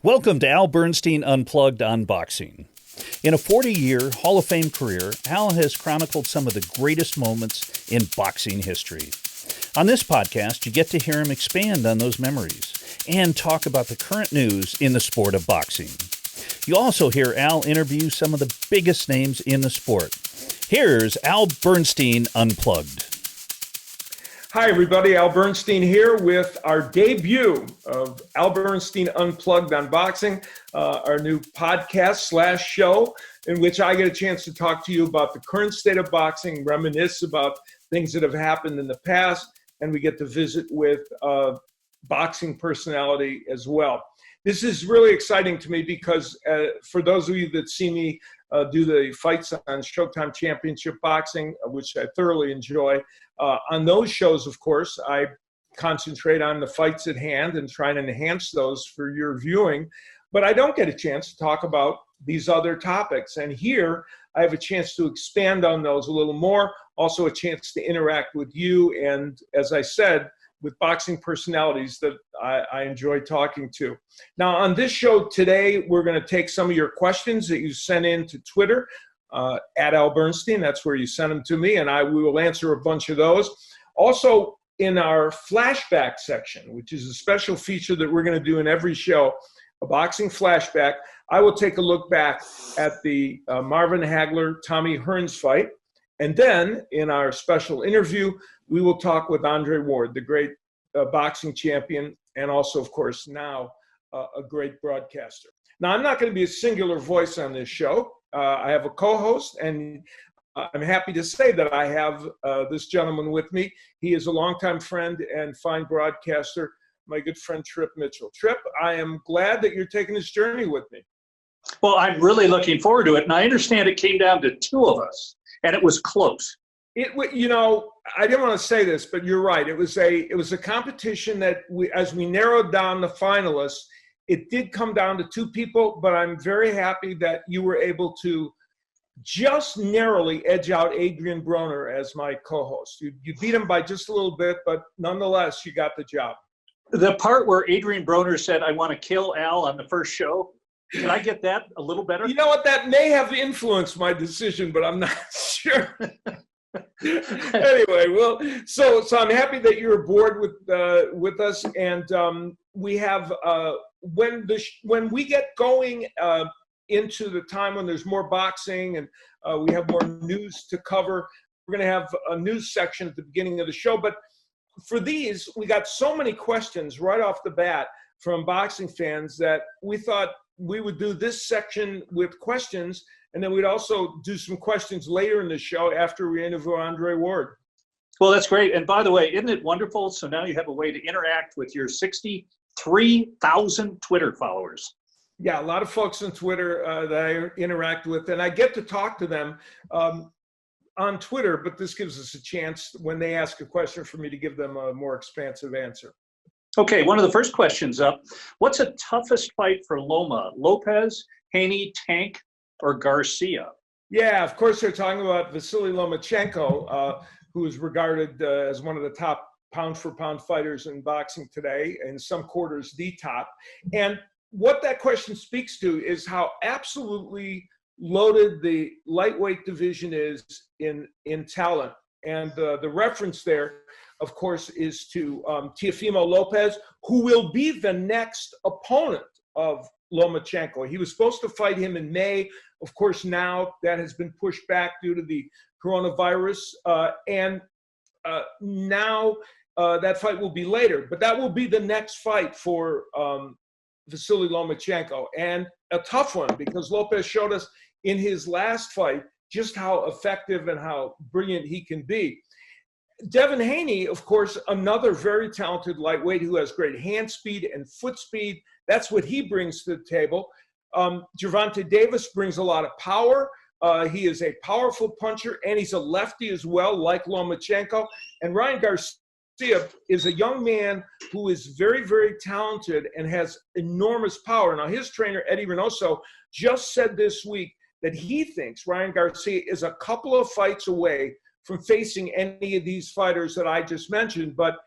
Welcome to Al Bernstein Unplugged on Boxing. In a 40-year Hall of Fame career, Al has chronicled some of the greatest moments in boxing history. On this podcast, you get to hear him expand on those memories and talk about the current news in the sport of boxing. You'll also hear Al interview some of the biggest names in the sport. Here's Al Bernstein Unplugged. Hi, everybody. Al Bernstein here with our debut of Al Bernstein Unplugged on Boxing, our new podcast/show in which I get a chance to talk to you about the current state of boxing, reminisce about things that have happened in the past, and we get to visit with boxing personality as well. This is really exciting to me because for those of you that see me do the fights on Showtime Championship Boxing, which I thoroughly enjoy, on those shows, of course, I concentrate on the fights at hand and try and enhance those for your viewing. But I don't get a chance to talk about these other topics. And here, I have a chance to expand on those a little more, also a chance to interact with you. And as I said, with boxing personalities that I enjoy talking to. Now, on this show today, we're going to take some of your questions that you sent in to Twitter, at Al Bernstein. That's where you send them to me, and we will answer a bunch of those. Also, in our flashback section, which is a special feature that we're going to do in every show, a boxing flashback, I will take a look back at the Marvin Hagler-Tommy Hearns fight. And then, in our special interview, we will talk with Andre Ward, the great boxing champion, and also, of course, now a great broadcaster. Now, I'm not going to be a singular voice on this show. I have a co-host, and I'm happy to say that I have this gentleman with me. He is a longtime friend and fine broadcaster, my good friend Trip Mitchell. Trip, I am glad that you're taking this journey with me. Well, I'm really looking forward to it, and I understand it came down to two of us, and it was close. I didn't want to say this, but you're right. It was a competition that as we narrowed down the finalists, it did come down to two people, but I'm very happy that you were able to just narrowly edge out Adrian Broner as my co-host. You beat him by just a little bit, but nonetheless, you got the job. The part where Adrian Broner said, "I want to kill Al" on the first show, can I get that a little better? You know what? That may have influenced my decision, but I'm not sure. Anyway, well, so I'm happy that you're aboard with us, and we have when we get going into the time when there's more boxing and we have more news to cover, we're going to have a news section at the beginning of the show. But for these, we got so many questions right off the bat from boxing fans that we thought we would do this section with questions, and then we'd also do some questions later in the show after we interview Andre Ward. Well, that's great. And by the way, isn't it wonderful? So now you have a way to interact with your 63,000 Twitter followers. Yeah, a lot of folks on Twitter that I interact with, and I get to talk to them on Twitter, but this gives us a chance when they ask a question for me to give them a more expansive answer. Okay, one of the first questions up. What's the toughest fight for Loma? Lopez, Haney, Tank, or Garcia? Yeah, of course they're talking about Vasily Lomachenko, who is regarded as one of the top pound-for-pound fighters in boxing today, in some quarters the top. And what that question speaks to is how absolutely loaded the lightweight division is in talent. And the reference there, of course, is to Teofimo Lopez, who will be the next opponent of Lomachenko. He was supposed to fight him in May. Of course, now that has been pushed back due to the coronavirus. And now that fight will be later. But that will be the next fight for Vasily Lomachenko. And a tough one, because Lopez showed us in his last fight just how effective and how brilliant he can be. Devin Haney, of course, another very talented lightweight who has great hand speed and foot speed. That's what he brings to the table. Gervonta Davis brings a lot of power. He is a powerful puncher, and he's a lefty as well, like Lomachenko. And Ryan Garcia is a young man who is very, very talented and has enormous power. Now, his trainer, Eddie Reynoso, just said this week that he thinks Ryan Garcia is a couple of fights away from facing any of these fighters that I just mentioned, but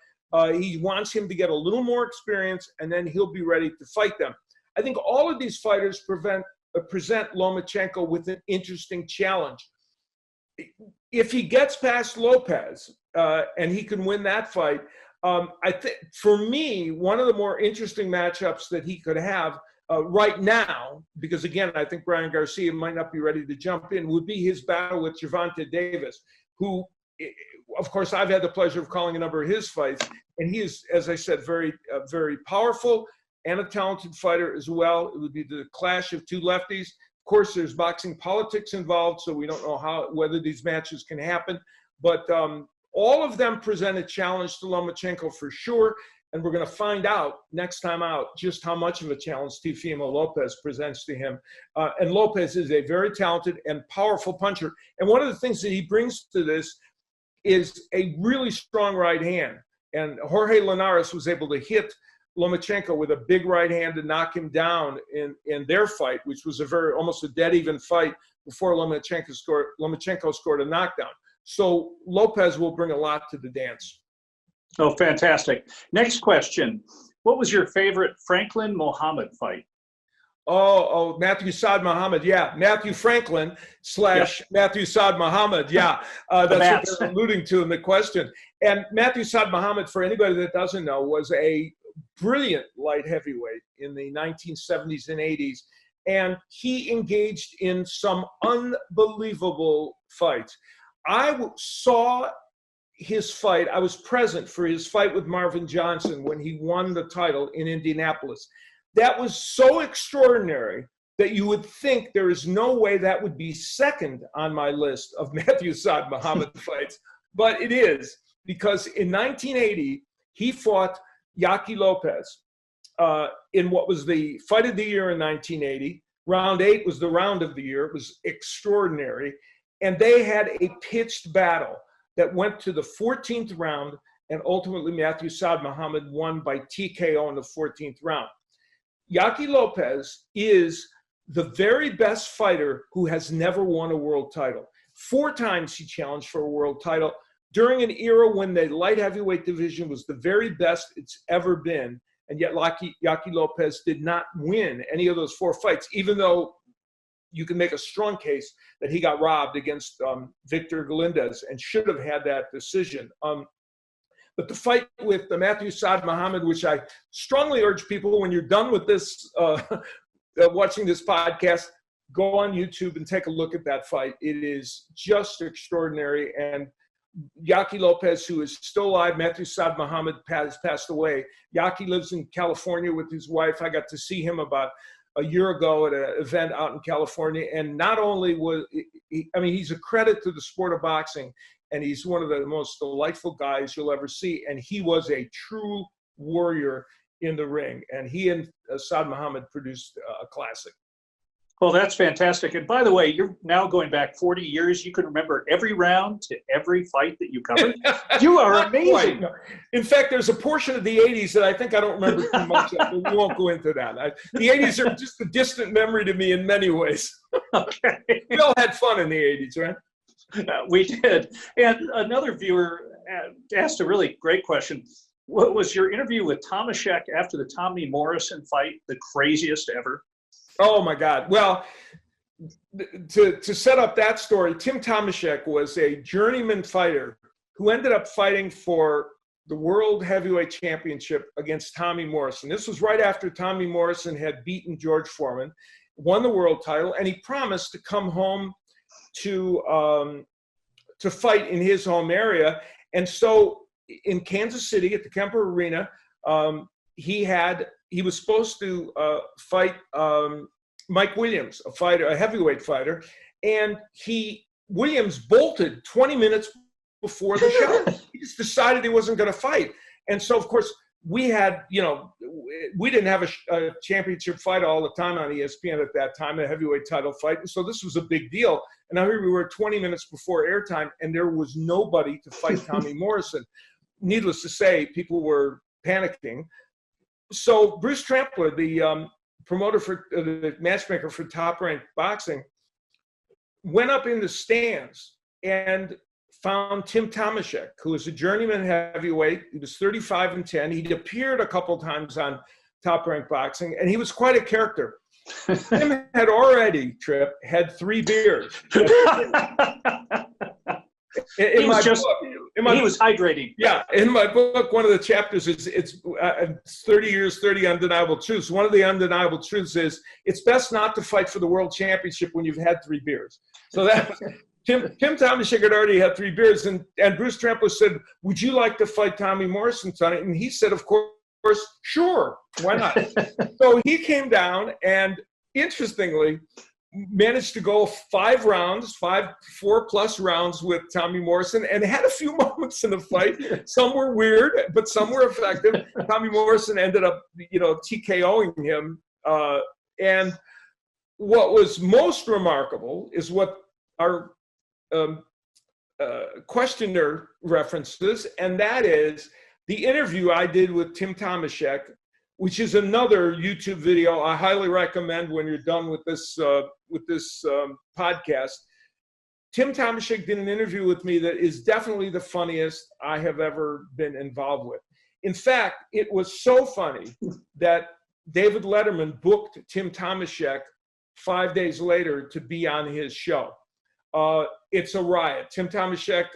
he wants him to get a little more experience, and then he'll be ready to fight them. I think all of these fighters present Lomachenko with an interesting challenge. If he gets past Lopez and he can win that fight, I think for me, one of the more interesting matchups that he could have right now, because again, I think Brian Garcia might not be ready to jump in, would be his battle with Gervonta Davis, who, of course, I've had the pleasure of calling a number of his fights, and he is, as I said, very powerful and a talented fighter as well. It would be the clash of two lefties. Of course, there's boxing politics involved, so we don't know whether these matches can happen. But all of them present a challenge to Lomachenko for sure, and we're going to find out next time out just how much of a challenge Teofimo Lopez presents to him. And Lopez is a very talented and powerful puncher. And one of the things that he brings to this is a really strong right hand. And Jorge Linares was able to hit Lomachenko with a big right hand to knock him down in their fight, which was almost a dead even fight before Lomachenko scored a knockdown. So Lopez will bring a lot to the dance. Oh, fantastic. Next question. What was your favorite Franklin Muhammad fight? Oh, Matthew Saad Muhammad. Yeah, Matthew Franklin / Matthew Saad Muhammad. Yeah, that's what they're alluding to in the question. And Matthew Saad Muhammad, for anybody that doesn't know, was a brilliant light heavyweight in the 1970s and 80s. And he engaged in some unbelievable fights. I saw his fight. I was present for his fight with Marvin Johnson when he won the title in Indianapolis. That was so extraordinary that you would think there is no way that would be second on my list of Matthew Saad Muhammad fights. But it is, because in 1980, he fought Yaqui Lopez in what was the fight of the year in 1980. Round 8 was the round of the year. It was extraordinary. And they had a pitched battle that went to the 14th round, and ultimately Matthew Saad Muhammad won by TKO in the 14th round. Yaqui Lopez is the very best fighter who has never won a world title. 4 times he challenged for a world title during an era when the light heavyweight division was the very best it's ever been, and yet Yaqui Lopez did not win any of those 4 fights, even though you can make a strong case that he got robbed against Victor Galindez and should have had that decision. But the fight with Matthew Saad Muhammad, which I strongly urge people, when you're done with this, watching this podcast, go on YouTube and take a look at that fight. It is just extraordinary. And Yaqui Lopez, who is still alive, Matthew Saad Muhammad passed away. Yaqui lives in California with his wife. I got to see him about a year ago at an event out in California. And not only was he, I mean, he's a credit to the sport of boxing, and he's one of the most delightful guys you'll ever see. And he was a true warrior in the ring. And he and Saad Muhammad produced a classic. Well, that's fantastic. And by the way, you're now going back 40 years. You can remember every round to every fight that you covered. You are amazing. No. In fact, there's a portion of the 80s that I think I don't remember too much of, but we won't go into that. The 80s are just a distant memory to me in many ways. Okay. We all had fun in the 80s, right? We did. And another viewer asked a really great question. What was your interview with Tomaszek after the Tommy Morrison fight the craziest ever? Oh, my God. Well, to set up that story, Tim Tomaszek was a journeyman fighter who ended up fighting for the World Heavyweight Championship against Tommy Morrison. This was right after Tommy Morrison had beaten George Foreman, won the world title, and he promised to come home to fight in his home area. And so in Kansas City at the Kemper Arena, he was supposed to fight Mike Williams, a heavyweight fighter, and Williams bolted 20 minutes before the show. He just decided he wasn't going to fight. And so, of course, we didn't have a championship fight all the time on ESPN at that time, a heavyweight title fight. And so this was a big deal. And now here we were 20 minutes before airtime, and there was nobody to fight Tommy Morrison. Needless to say, people were panicking. So Bruce Trampler, the promoter for the matchmaker for Top Rank Boxing, went up in the stands and found Tim Tomaszek, who was a journeyman heavyweight. He was 35-10. He'd appeared a couple times on Top Rank Boxing, and he was quite a character. Tim had already, Trip, had 3 beers. He was hydrating. Yeah, in my book, one of the chapters is it's 30 years, 30 undeniable truths. One of the undeniable truths is it's best not to fight for the world championship when you've had 3 beers. So that Tim Tomaszek had already had 3 beers, and Bruce Trampler said, "Would you like to fight Tommy Morrison tonight?" And he said, "Of course, sure, why not?" So he came down and, interestingly, managed to go 5 rounds, 4+ rounds with Tommy Morrison, and had a few moments in the fight. Some were weird, but some were effective. Tommy Morrison ended up, TKOing him. And what was most remarkable is what our questioner references, and that is the interview I did with Tim Tomaszek, which is another YouTube video I highly recommend when you're done with this podcast. Tim Tomaszek did an interview with me that is definitely the funniest I have ever been involved with. In fact, it was so funny that David Letterman booked Tim Tomaszek 5 days later to be on his show. It's a riot. Tim Tomaszek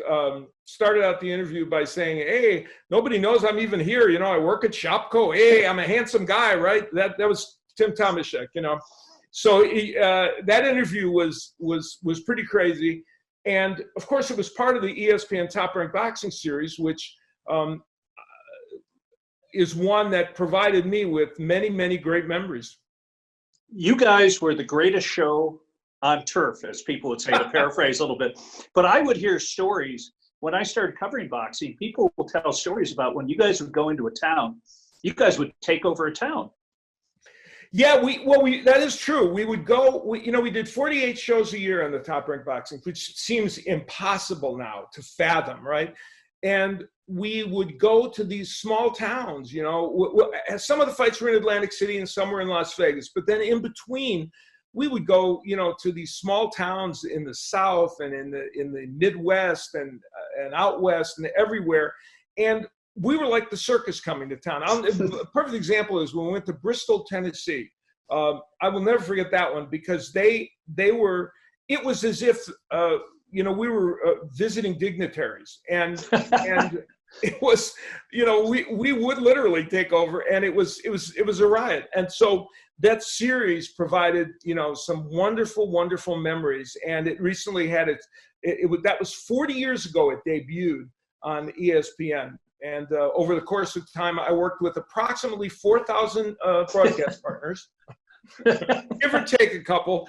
started out the interview by saying, "Hey, nobody knows I'm even here. I work at Shopko. Hey, I'm a handsome guy, right?" That was Tim Tomaszek, So that interview was pretty crazy. And of course, it was part of the ESPN Top Rank Boxing series, which is one that provided me with many, many great memories. You guys were the greatest show on turf, as people would say, to paraphrase a little bit. But I would hear stories when I started covering boxing. People will tell stories about when you guys would go into a town, you guys would take over a town. Yeah, that is true. We would go, we did 48 shows a year on the Top Rank Boxing, which seems impossible now to fathom, right? And we would go to these small towns, some of the fights were in Atlantic City and some were in Las Vegas, but then in between, we would go, to these small towns in the South and in the Midwest and out West and everywhere. And we were like the circus coming to town. A perfect example is when we went to Bristol, Tennessee. I will never forget that one because it was as if, we were visiting dignitaries and it was, we would literally take over, and it was a riot. And so that series provided, some wonderful, wonderful memories. And it recently had that was 40 years ago it debuted on ESPN. And over the course of time, I worked with approximately 4,000 broadcast partners, give or take a couple,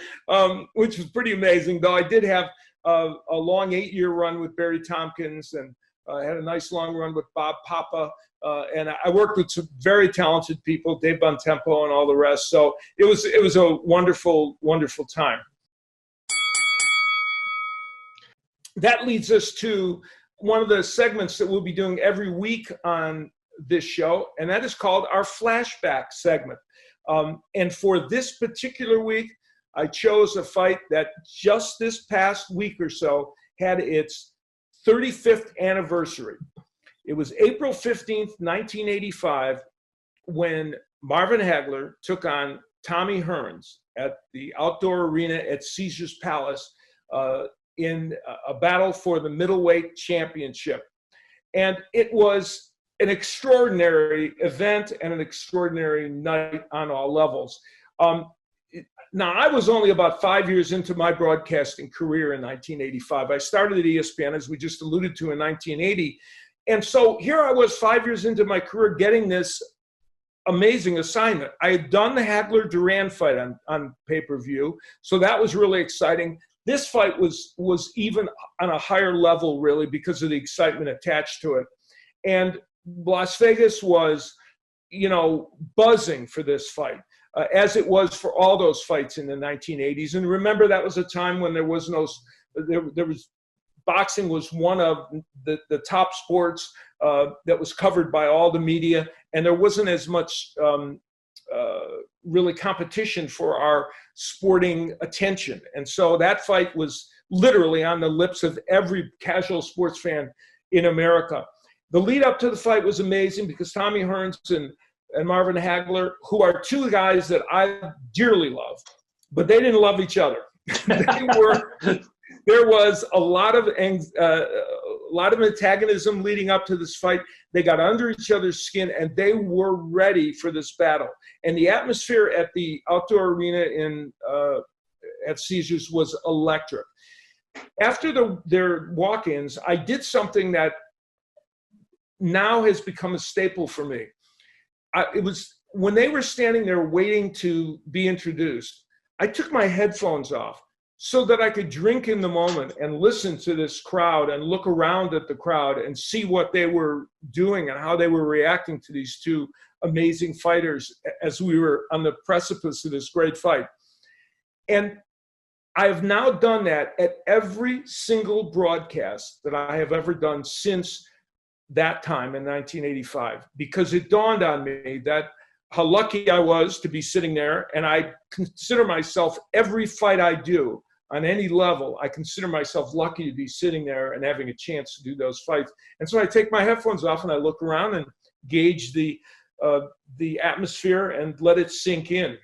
which was pretty amazing. Though I did have a long 8-year run with Barry Tompkins, and I had a nice long run with Bob Papa, and I worked with some very talented people, Dave Bontempo and all the rest. So it was a wonderful, wonderful time. That leads us to one of the segments that we'll be doing every week on this show, and that is called our flashback segment. And for this particular week, I chose a fight that just this past week or so had its 35th anniversary. It was April 15th, 1985, when Marvin Hagler took on Tommy Hearns at the outdoor arena at Caesar's Palace in a battle for the middleweight championship. And it was an extraordinary event and an extraordinary night on all levels. Now, I was only about 5 years into my broadcasting career in 1985. I started at ESPN, as we just alluded to, in 1980. And so here I was 5 years into my career getting this amazing assignment. I had done the Hagler-Duran fight on pay-per-view, so that was really exciting. This fight was even on a higher level, really, because of the excitement attached to it. And Las Vegas was, buzzing for this fight. As it was for all those fights in the 1980s. And remember, that was a time when boxing was one of the top sports that was covered by all the media, and there wasn't as much really competition for our sporting attention. And so that fight was literally on the lips of every casual sports fan in America. The lead up to the fight was amazing because Tommy Hearns and and Marvin Hagler, who are two guys that I dearly love, but they didn't love each other. There was a lot of antagonism leading up to this fight. They got under each other's skin, and they were ready for this battle. And the atmosphere at the outdoor arena at Caesars was electric. After their walk-ins, I did something that now has become a staple for me. It was when they were standing there waiting to be introduced, I took my headphones off so that I could drink in the moment and listen to this crowd and look around at the crowd and see what they were doing and how they were reacting to these two amazing fighters as we were on the precipice of this great fight. And I have now done that at every single broadcast that I have ever done since that time in 1985, because it dawned on me that how lucky I was to be sitting there. And I consider myself, every fight I do on any level, I consider myself lucky to be sitting there and having a chance to do those fights. And so I take my headphones off and I look around and gauge the atmosphere and let it sink in.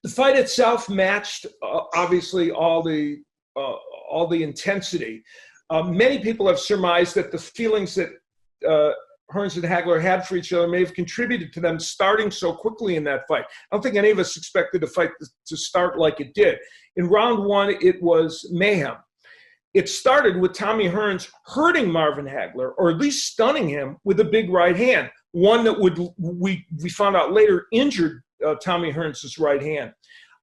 The fight itself matched, obviously, all the intensity. Many people have surmised that the feelings that Hearns and Hagler had for each other may have contributed to them starting so quickly in that fight. I don't think any of us expected the fight to start like it did. In round one, it was mayhem. It started with Tommy Hearns hurting Marvin Hagler, or at least stunning him with a big right hand, one that we found out later injured Tommy Hearns' right hand.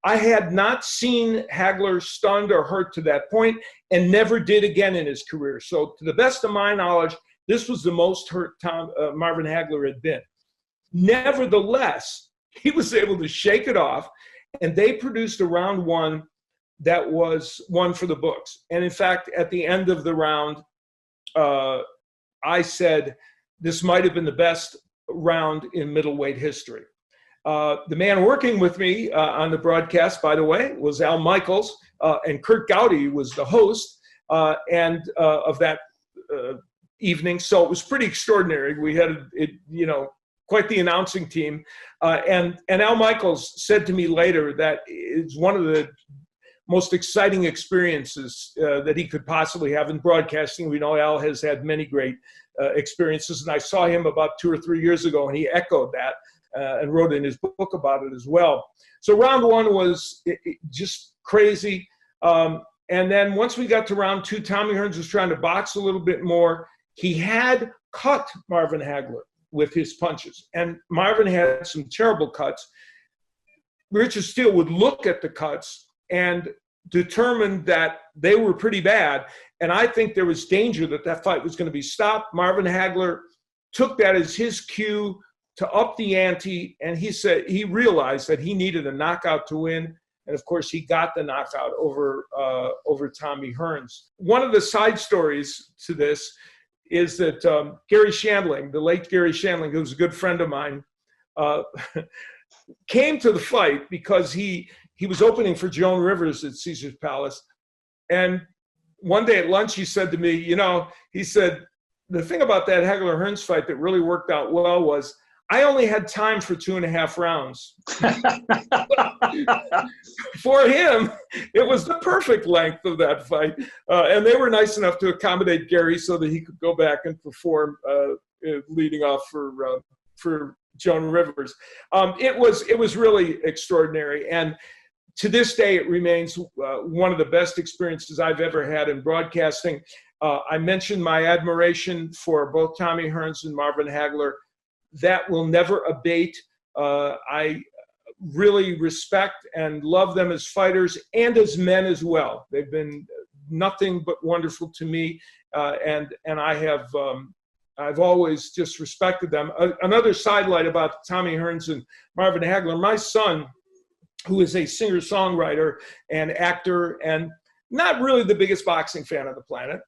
I had not seen Hagler stunned or hurt to that point, and never did again in his career. So to the best of my knowledge, this was the most hurt Marvin Hagler had been. Nevertheless, he was able to shake it off, and they produced a round one that was one for the books. And in fact, at the end of the round, I said this might have been the best round in middleweight history. The man working with me on the broadcast, by the way, was Al Michaels, and Kurt Gowdy was the host of that evening. So it was pretty extraordinary. We had, quite the announcing team. And Al Michaels said to me later that it's one of the most exciting experiences that he could possibly have in broadcasting. We know Al has had many great experiences, and I saw him about 2 or 3 years ago, and he echoed that. And wrote in his book about it as well. So round one was just crazy. And then once we got to round two, Tommy Hearns was trying to box a little bit more. He had cut Marvin Hagler with his punches, and Marvin had some terrible cuts. Richard Steele would look at the cuts and determine that they were pretty bad. And I think there was danger that fight was going to be stopped. Marvin Hagler took that as his cue to up the ante, and he said he realized that he needed a knockout to win, and of course he got the knockout over Tommy Hearns. One of the side stories to this is that Gary Shandling, the late Gary Shandling, who was a good friend of mine, came to the fight because he was opening for Joan Rivers at Caesar's Palace, and one day at lunch he said to me, he said, the thing about that Hagler-Hearns fight that really worked out well was I only had time for 2.5 rounds. For him, it was the perfect length of that fight. And they were nice enough to accommodate Gary so that he could go back and perform leading off for Joan Rivers. It was really extraordinary. And to this day, it remains one of the best experiences I've ever had in broadcasting. I mentioned my admiration for both Tommy Hearns and Marvin Hagler. That will never abate. I really respect and love them as fighters and as men as well. They've been nothing but wonderful to me, and I've always just respected them. Another sidelight about Tommy Hearns and Marvin Hagler, my son, who is a singer-songwriter and actor and not really the biggest boxing fan on the planet,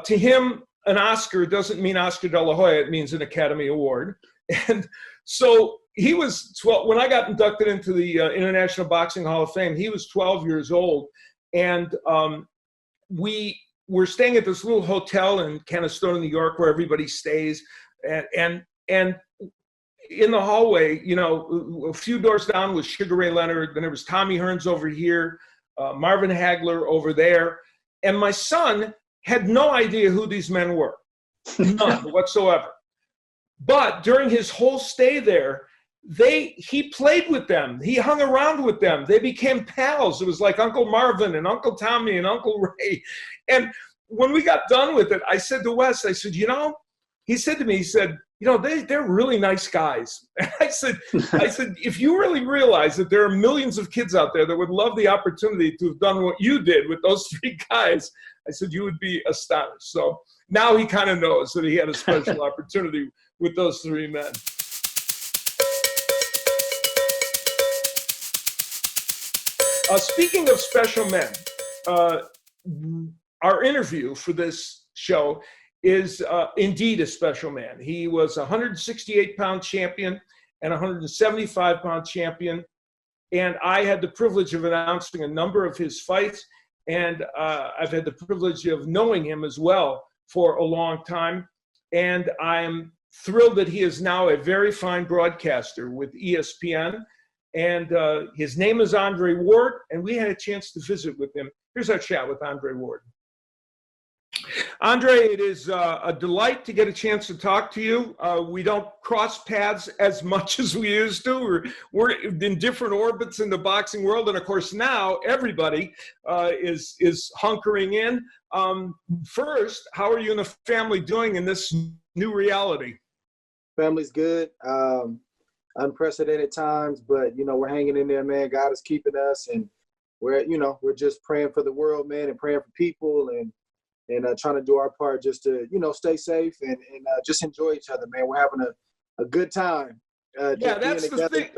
to him, an Oscar doesn't mean Oscar de la Hoya, it means an Academy Award. And so he was 12, when I got inducted into the International Boxing Hall of Fame, he was 12 years old. And we were staying at this little hotel in Canastota, New York, where everybody stays. And in the hallway, you know, a few doors down was Sugar Ray Leonard. Then there was Tommy Hearns over here, Marvin Hagler over there. And my son had no idea who these men were, none whatsoever. But during his whole stay there, he played with them. He hung around with them. They became pals. It was like Uncle Marvin and Uncle Tommy and Uncle Ray. And when we got done with it, I said to Wes, I said, you know, he said to me, he said, you know, they're really nice guys. And I said, if you really realize that there are millions of kids out there that would love the opportunity to have done what you did with those three guys, I said, you would be astonished. So now he kind of knows that he had a special opportunity with those three men. Speaking of special men, our interview for this show is indeed a special man. He was a 168-pound champion and a 175-pound champion, and I had the privilege of announcing a number of his fights, and I've had the privilege of knowing him as well for a long time, and I'm thrilled that he is now a very fine broadcaster with ESPN, and his name is Andre Ward, and we had a chance to visit with him. Here's our chat with Andre Ward. Andre, it is a delight to get a chance to talk to you. We don't cross paths as much as we used to. We're in different orbits in the boxing world, and of course now everybody is hunkering in. First, how are you and the family doing in this new reality? Family's good. Unprecedented times, but you know, we're hanging in there, man. God is keeping us, and we're just praying for the world, man, and praying for people, and trying to do our part just to, you know, stay safe and just enjoy each other, man. We're having a good time. Yeah, that's the thing.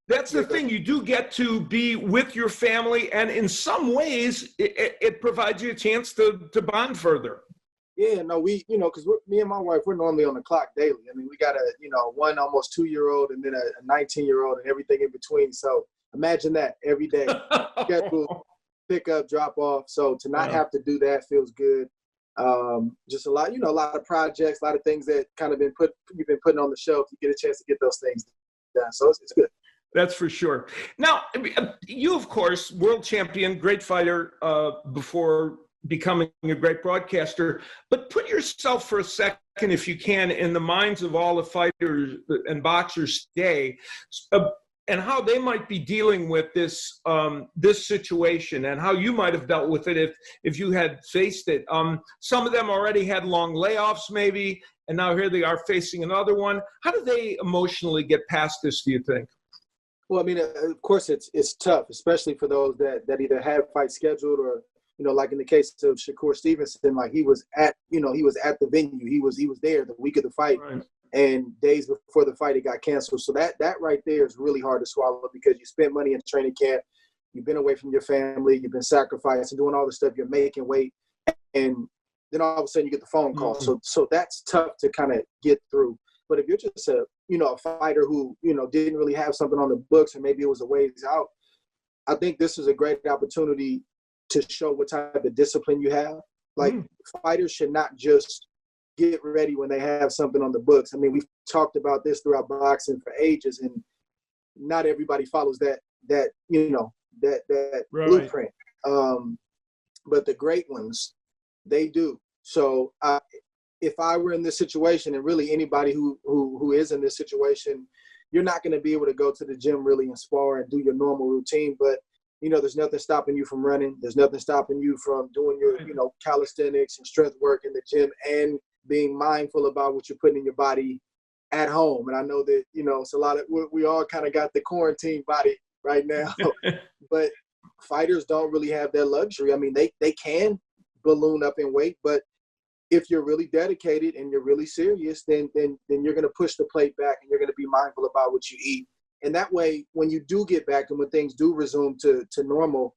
That's the thing. You do get to be with your family, and in some ways, it provides you a chance to bond further. Yeah, no, because me and my wife, we're normally on the clock daily. I mean, we got one almost 2-year-old and then a 19-year-old and everything in between. So imagine that every day, schedule, pick up, drop off. So to not have to do that feels good. Just a lot of projects, a lot of things that kind of you've been putting on the shelf. You get a chance to get those things done. So it's good. That's for sure. Now, you, of course, world champion, great fighter before becoming a great broadcaster, but put yourself for a second, if you can, in the minds of all the fighters and boxers today, and how they might be dealing with this situation, and how you might have dealt with it if you had faced it. Some of them already had long layoffs, maybe, and now here they are facing another one. How do they emotionally get past this, do you think? Well, I mean, of course, it's tough, especially for those that either have fights scheduled or, you know, like in the case of Shakur Stevenson, like he was at the venue. He was there the week of the fight, right. And days before the fight, it got canceled. So that right there is really hard to swallow, because you spent money in training camp. You've been away from your family. You've been sacrificing, doing all the stuff. You're making weight. And then all of a sudden you get the phone call. Mm-hmm. So that's tough to kind of get through. But if you're just a fighter who, didn't really have something on the books, or maybe it was a ways out, I think this is a great opportunity to show what type of discipline you have. Like, fighters should not just get ready when they have something on the books. I mean, we've talked about this throughout boxing for ages, and not everybody follows that right. blueprint. But the great ones, they do. So if I were in this situation, and really anybody who is in this situation, you're not going to be able to go to the gym really and spar and do your normal routine. But, there's nothing stopping you from running. There's nothing stopping you from doing your, calisthenics and strength work in the gym, and being mindful about what you're putting in your body at home. And I know that, it's a lot of, we all kind of got the quarantine body right now, but fighters don't really have that luxury. I mean, they can balloon up in weight, but if you're really dedicated and you're really serious, then you're going to push the plate back, and you're going to be mindful about what you eat. And that way, when you do get back and when things do resume to normal,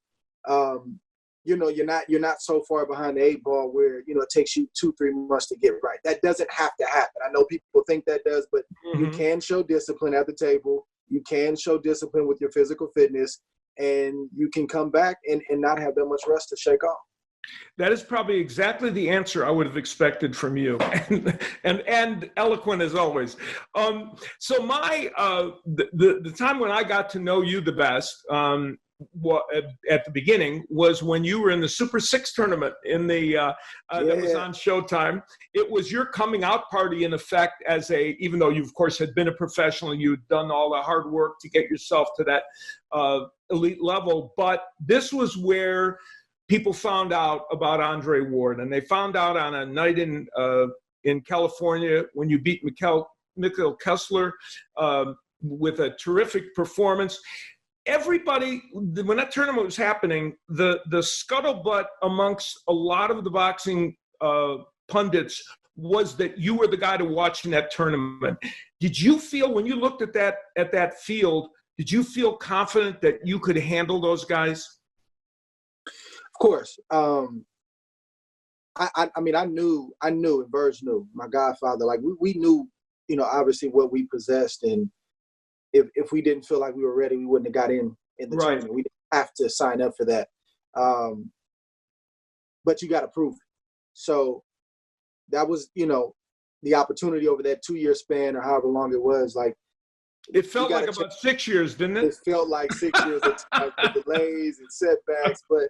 you're not so far behind the 8 ball where, it takes you 2-3 months to get right. That doesn't have to happen. I know people think that does, but you can show discipline at the table. You can show discipline with your physical fitness, and you can come back and not have that much rust to shake off. That is probably exactly the answer I would have expected from you, and eloquent as always. So the time when I got to know you the best, at the beginning, was when you were in the Super Six tournament in the that was on Showtime. It was your coming out party, in effect, even though you of course had been a professional, you'd done all the hard work to get yourself to that elite level, but this was where people found out about Andre Ward, and they found out on a night in California when you beat Mikkel Kessler with a terrific performance. Everybody, when that tournament was happening, the scuttlebutt amongst a lot of the boxing pundits was that you were the guy to watch in that tournament. Did you feel, when you looked at that field, did you feel confident that you could handle those guys? Of course. I mean, I knew, and Verge knew, my godfather, like we knew, obviously what we possessed. And if we didn't feel like we were ready, we wouldn't have got in the tournament. We didn't have to sign up for that. But you got to prove it. So that was, the opportunity over that 2-year span or however long it was. Like, it felt like about 6 years, didn't it? It felt like 6 years of delays and setbacks, but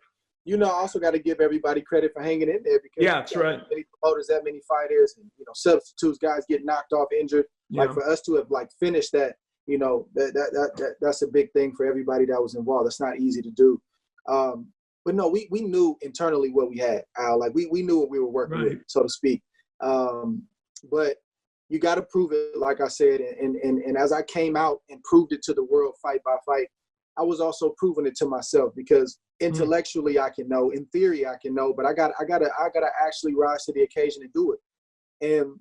I also got to give everybody credit for hanging in there, because that's right. Many promoters, that many fighters, and substitutes, guys get knocked off, injured. Yeah. Like, for us to have finished that, that's a big thing for everybody that was involved. That's not easy to do. But no, we knew internally what we had, Al. Like, we knew what we were working with, so to speak. But you got to prove it, like I said, and as I came out and proved it to the world fight by fight, I was also proving it to myself, because intellectually I can know, in theory I can know, but I gotta actually rise to the occasion and do it. And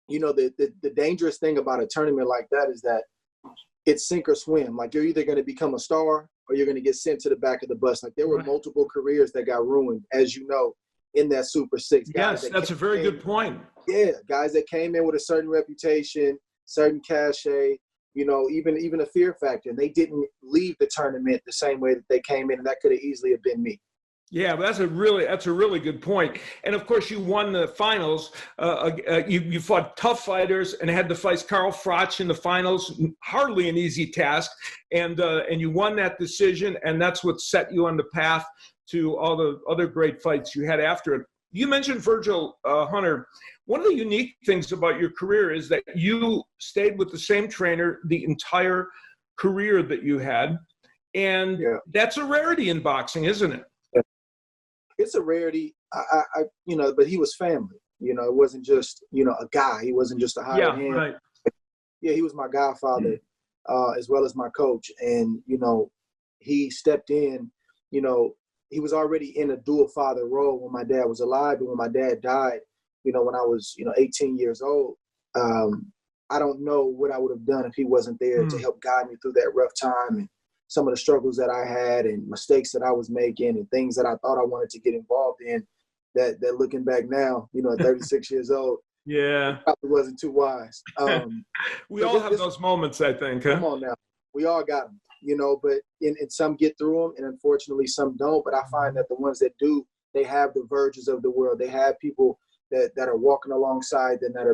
the dangerous thing about a tournament like that is that it's sink or swim. Like, you're either going to become a star or you're going to get sent to the back of the bus. Like, there were multiple careers that got ruined, as you know, in that Super Six. Yes, that's a very good point. Yeah, guys that came in with a certain reputation, certain cachet, even a fear factor. And they didn't leave the tournament the same way that they came in, and that could have easily have been me. Yeah, but that's a really good point. And of course, you won the finals. You fought tough fighters and had to fight Carl Froch in the finals. Hardly an easy task. And you won that decision, and that's what set you on the path to all the other great fights you had after it. You mentioned Virgil Hunter. One of the unique things about your career is that you stayed with the same trainer the entire career that you had. And that's a rarity in boxing, isn't it? It's a rarity, but he was family. It wasn't just, a guy. He wasn't just a hired hand. Right. Yeah, he was my godfather, as well as my coach. And, he stepped in, he was already in a dual father role when my dad was alive. But when my dad died, when I was, 18 years old, I don't know what I would have done if he wasn't there to help guide me through that rough time, and some of the struggles that I had and mistakes that I was making and things that I thought I wanted to get involved in, that looking back now, at 36 years old, probably wasn't too wise. We all have those moments, I think. Huh? Come on now. We all got them, but and some get through them, and unfortunately some don't. But I find that the ones that do, they have the Verges of the world. They have people that are walking alongside them, that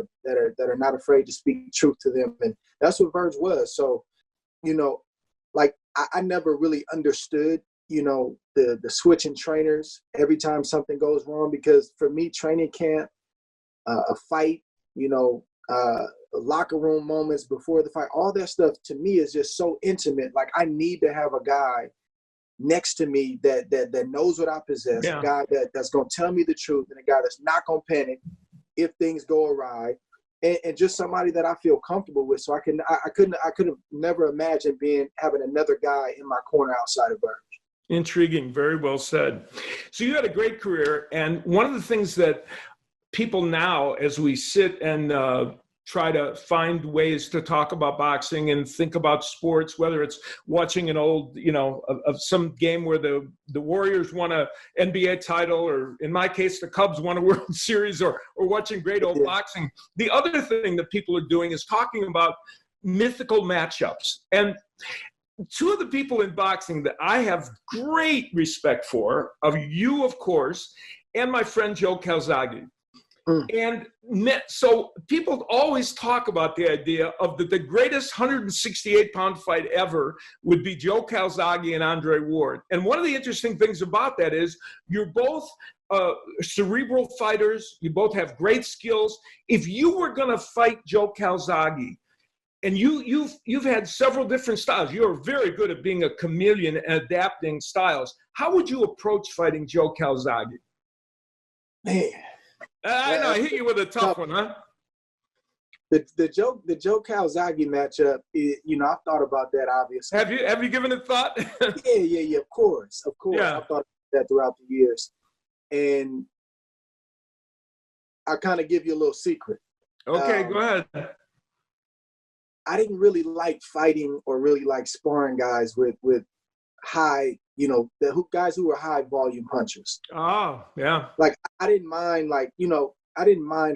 are not afraid to speak truth to them. And that's what Verge was. So, like, I never really understood, the switching trainers every time something goes wrong, because for me, training camp, a fight, locker room moments before the fight, all that stuff to me is just so intimate. Like, I need to have a guy next to me that knows what I possess, a guy that's going to tell me the truth, and a guy that's not going to panic if things go awry. And just somebody that I feel comfortable with. So I could have never imagined having another guy in my corner outside of Verge. Intriguing. Very well said. So you had a great career. And one of the things that people now, as we sit and try to find ways to talk about boxing and think about sports, whether it's watching an old, of some game where the Warriors won a NBA title, or in my case, the Cubs won a World Series, or watching great old boxing. The other thing that people are doing is talking about mythical matchups. And two of the people in boxing that I have great respect for, of you, of course, and my friend Joe Calzaghe. And so people always talk about the idea of the greatest 168-pound fight ever would be Joe Calzaghe and Andre Ward. And one of the interesting things about that is you're both cerebral fighters. You both have great skills. If you were going to fight Joe Calzaghe, and you've had several different styles. You're very good at being a chameleon and adapting styles. How would you approach fighting Joe Calzaghe? Man. I know, I hit you with a tough one, huh? The Joe Calzaghe matchup, I've thought about that, obviously. Have you given it thought? Yeah, of course. Yeah. I've thought about that throughout the years. And I'll kind of give you a little secret. Okay, go ahead. I didn't really like fighting or really like sparring guys with high, guys who were high volume punchers. Oh, yeah. Like I didn't mind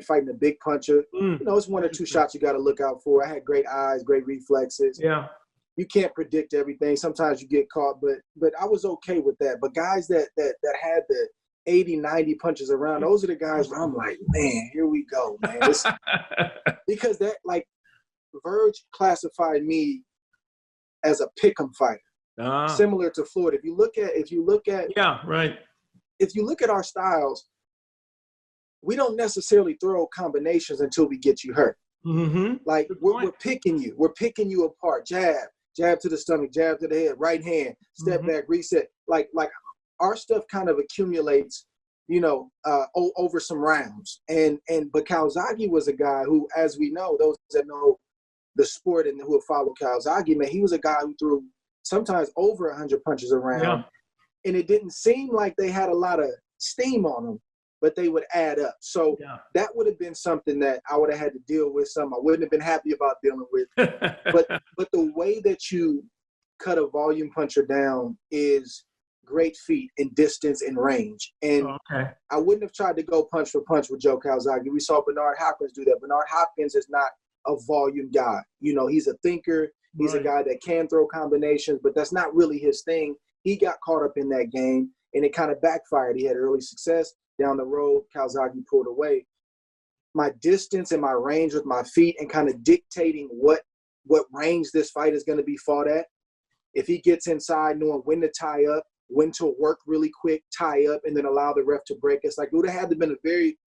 fighting a big puncher. It's one or two shots you got to look out for. I had great eyes, great reflexes. Yeah. You can't predict everything. Sometimes you get caught, but I was okay with that. But guys that had the 80, 90 punches around, those are the guys where I'm like, man, here we go, man. Because that, like, Verge classified me as a pick'em fighter, similar to Floyd. If you look at yeah, right. If you look at our styles, we don't necessarily throw combinations until we get you hurt. Mm-hmm. Like we're picking you apart. Jab to the stomach, jab to the head, right hand, step back, reset. Like our stuff kind of accumulates, over some rounds. But Calzaghe was a guy who, as we know, those that know the sport and who have followed Calzaghe, man, he was a guy who threw sometimes over 100 punches around, and it didn't seem like they had a lot of steam on them, but they would add up. So that would have been something that I would have had to deal with. Some I wouldn't have been happy about dealing with. but the way that you cut a volume puncher down is great feet in distance and range. And I wouldn't have tried to go punch for punch with Joe Calzaghe. We saw Bernard Hopkins do that. Bernard Hopkins is not a volume guy. He's a thinker. He's a guy that can throw combinations, but that's not really his thing. He got caught up in that game, and it kind of backfired. He had early success. Down the road, Calzaghe pulled away. My distance and my range with my feet and kind of dictating what range this fight is going to be fought at. If he gets inside, knowing when to tie up, when to work really quick, tie up, and then allow the ref to break. It's like it would have had to been a very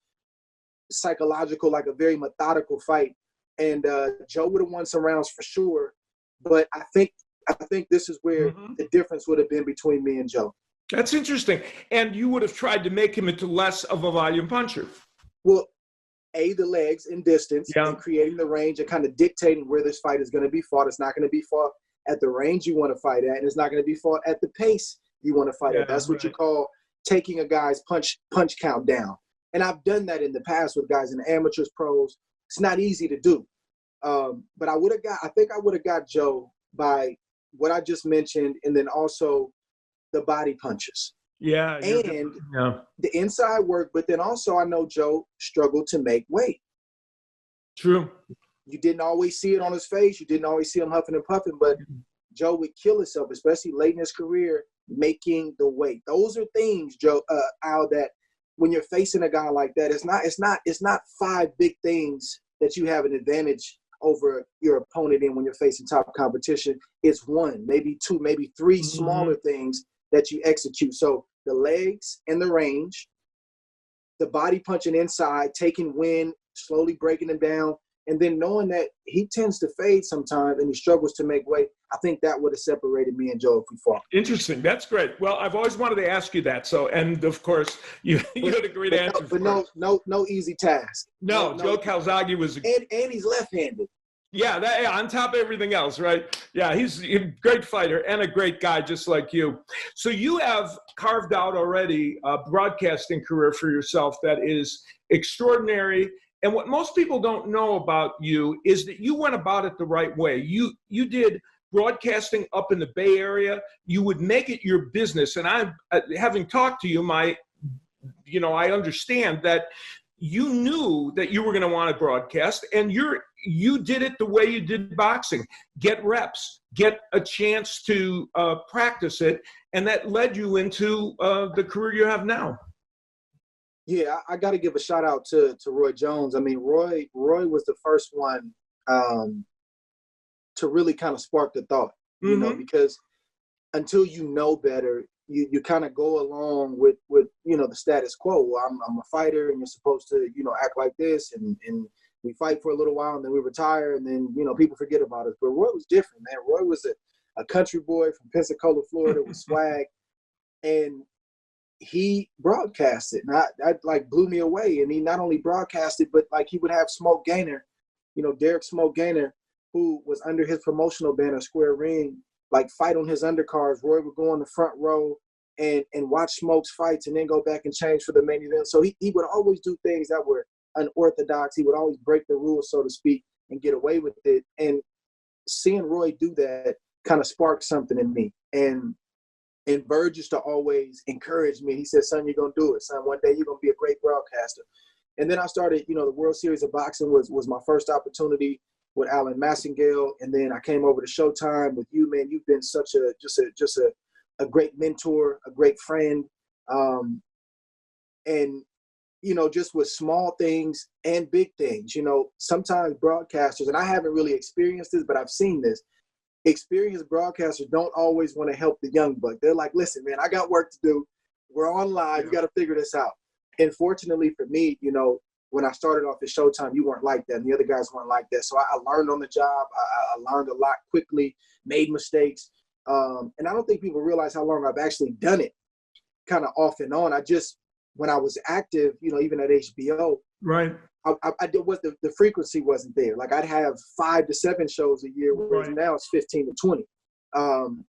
psychological, like a very methodical fight. And Joe would have won some rounds for sure. But I think this is where the difference would have been between me and Joe. That's interesting. And you would have tried to make him into less of a volume puncher. Well, the legs and distance and creating the range and kind of dictating where this fight is going to be fought. It's not going to be fought at the range you want to fight at, and it's not going to be fought at the pace you want to fight at. That's what you call taking a guy's punch count down. And I've done that in the past with guys in the amateurs, pros. It's not easy to do. But I think I would have got Joe by what I just mentioned, and then also the body punches. Yeah. And the inside work, but then also I know Joe struggled to make weight. True. You didn't always see it on his face. You didn't always see him huffing and puffing, but Joe would kill himself, especially late in his career, making the weight. Those are things, Joe, Al, that when you're facing a guy like that, it's not five big things that you have an advantage over your opponent in when you're facing top competition. It's one, maybe two, maybe three smaller things that you execute. So the legs and the range, the body punching inside, taking wind, slowly breaking him down, and then knowing that he tends to fade sometimes and he struggles to make weight. I think that would have separated me and Joe if we fought. Interesting. That's great. Well, I've always wanted to ask you that. So, and of course, you had a great answer. But no easy task. No, Joe Calzaghe was, and he's left-handed. Yeah, on top of everything else, right? Yeah, he's a great fighter and a great guy, just like you. So you have carved out already a broadcasting career for yourself that is extraordinary. And what most people don't know about you is that you went about it the right way. You did broadcasting up in the Bay Area. You would make it your business. And I'm having talked to you, I understand that you knew that you were going to want to broadcast, and you're you did it the way you did boxing. Get reps, get a chance to practice it, and that led you into the career you have now. Yeah, I got to give a shout out to Roy Jones. I mean, Roy was the first one to really kind of spark the thought, you know, because until you know better, you kind of go along with the status quo. Well, I'm a fighter, and you're supposed to act like this, and we fight for a little while, and then we retire, and then people forget about us. But Roy was different, man. Roy was a country boy from Pensacola, Florida, with swag, and he broadcasted, and that like blew me away. And he not only broadcasted, but like he would have Smoke Gaynor, Derek Smoke Gaynor, who was under his promotional banner Square Ring, like fight on his undercards. Roy would go on the front row and watch Smoke's fights, and then go back and change for the main event. So he would always do things that were unorthodox. He would always break the rules, so to speak, and get away with it. And seeing Roy do that kind of sparked something in me. And Bird used to always encourage me. He said, son, you're going to do it. Son, one day you're going to be a great broadcaster. And then I started, the World Series of Boxing was my first opportunity with Alan Massengale. And then I came over to Showtime with you, man. You've been such a great mentor, a great friend. And, just with small things and big things, sometimes broadcasters, and I haven't really experienced this, but I've seen this. Experienced broadcasters don't always want to help the young buck. They're like, listen, man, I got work to do. We're on live. You got to figure this out. And fortunately for me, when I started off at Showtime, you weren't like that, and the other guys weren't like that. So I learned on the job. I learned a lot quickly, made mistakes. And I don't think people realize how long I've actually done it, kind of off and on. When I was active, even at HBO, right, the frequency wasn't there. Like I'd have 5 to 7 shows a year, whereas now it's 15 to 20.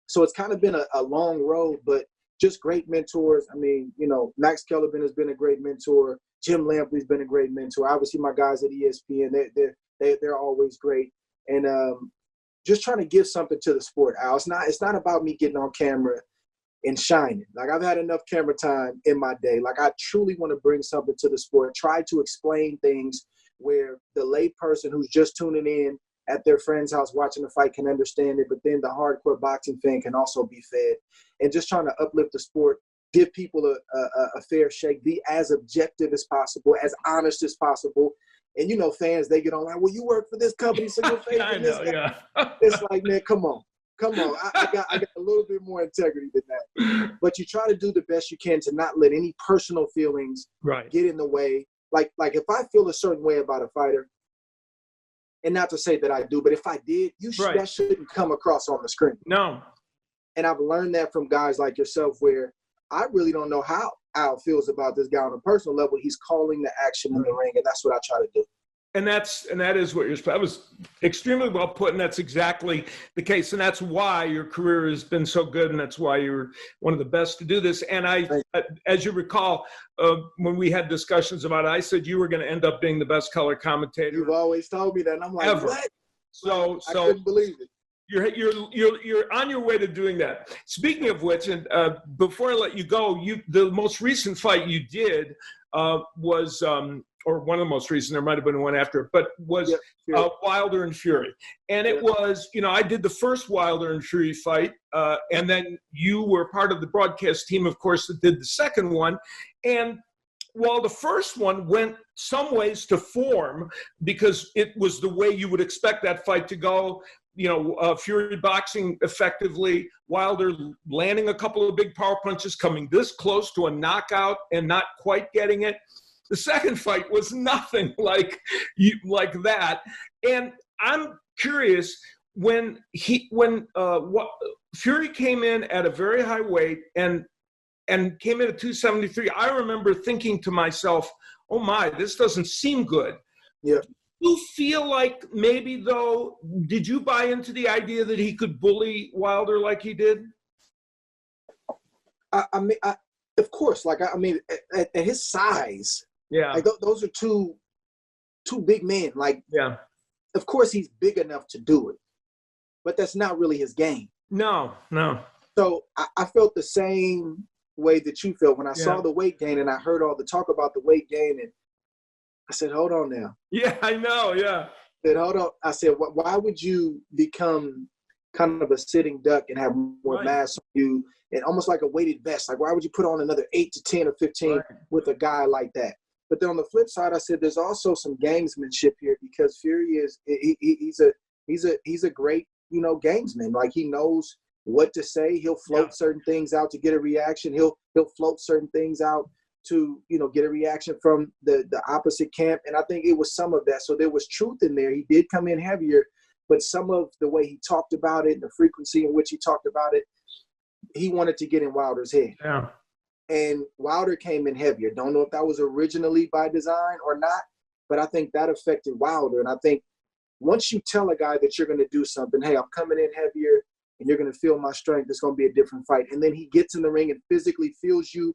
So it's kind of been a long road, but just great mentors. I mean, Max Kellerman has been a great mentor. Jim Lampley's been a great mentor. Obviously, my guys at ESPN, they're always great. And just trying to give something to the sport, Al. It's not about me getting on camera and shining. Like I've had enough camera time in my day. Like I truly want to bring something to the sport, try to explain things where the lay person who's just tuning in at their friend's house watching the fight can understand it, but then the hardcore boxing fan can also be fed. And just trying to uplift the sport, give people a fair shake, be as objective as possible, as honest as possible. And fans, they get on like, well, you work for this company, so you're favoring I this know, guy. yeah. It's like, man, come on. I got a little bit more integrity than that. But you try to do the best you can to not let any personal feelings get in the way. Like if I feel a certain way about a fighter, and not to say that I do, but if I did, that shouldn't come across on the screen. No. And I've learned that from guys like yourself, where I really don't know how Al feels about this guy on a personal level. He's calling the action in the ring, and that's what I try to do. And that is what that was extremely well put, and that's exactly the case. And that's why your career has been so good, and that's why you're one of the best to do this. And as you recall, when we had discussions about it, I said you were going to end up being the best color commentator. You've always told me that, and I'm like, ever. What? So I couldn't believe it. You're on your way to doing that. Speaking of which, and before I let you go, the most recent fight you did was. Or one of the most recent, there might have been one after, but was Wilder and Fury. And it was, I did the first Wilder and Fury fight, and then you were part of the broadcast team, of course, that did the second one. And while the first one went some ways to form, because it was the way you would expect that fight to go, Fury boxing effectively, Wilder landing a couple of big power punches, coming this close to a knockout and not quite getting it. The second fight was nothing like that. And I'm curious, when Fury came in at a very high weight and came in at 273, I remember thinking to myself, oh my, this doesn't seem good. Yeah. You feel like maybe, though, did you buy into the idea that he could bully Wilder like he did? I mean, of course, at his size, like those are two big men. Like, of course he's big enough to do it, but that's not really his game. No. So I felt the same way that you felt when I saw the weight gain, and I heard all the talk about the weight gain, and I said, hold on now. Yeah, I know, yeah. said, hold on. I said, why would you become kind of a sitting duck and have more mass on you and almost like a weighted vest? Like, why would you put on another 8 to 10 or 15 with a guy like that? But then on the flip side, I said, there's also some gamesmanship here because Fury he's a great, gamesman. Like, he knows what to say. He'll float certain things out to get a reaction. He'll float certain things out to, get a reaction from the opposite camp. And I think it was some of that. So there was truth in there. He did come in heavier, but some of the way he talked about it and the frequency in which he talked about it, he wanted to get in Wilder's head. Yeah. And Wilder came in heavier. Don't know if that was originally by design or not, but I think that affected Wilder. And I think once you tell a guy that you're going to do something, hey, I'm coming in heavier and you're going to feel my strength, it's going to be a different fight. And then he gets in the ring and physically feels you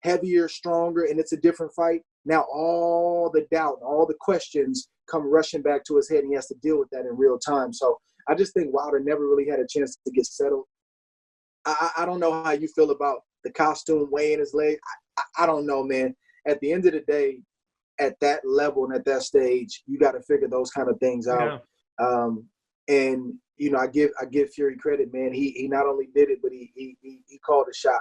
heavier, stronger, and it's a different fight. Now all the doubt, all the questions come rushing back to his head, and he has to deal with that in real time. So I just think Wilder never really had a chance to get settled. I don't know how you feel about the costume weighing his leg. I don't know, man. At the end of the day, at that level and at that stage, you got to figure those kind of things out. And I give Fury credit, man. He not only did it, but he called a shot.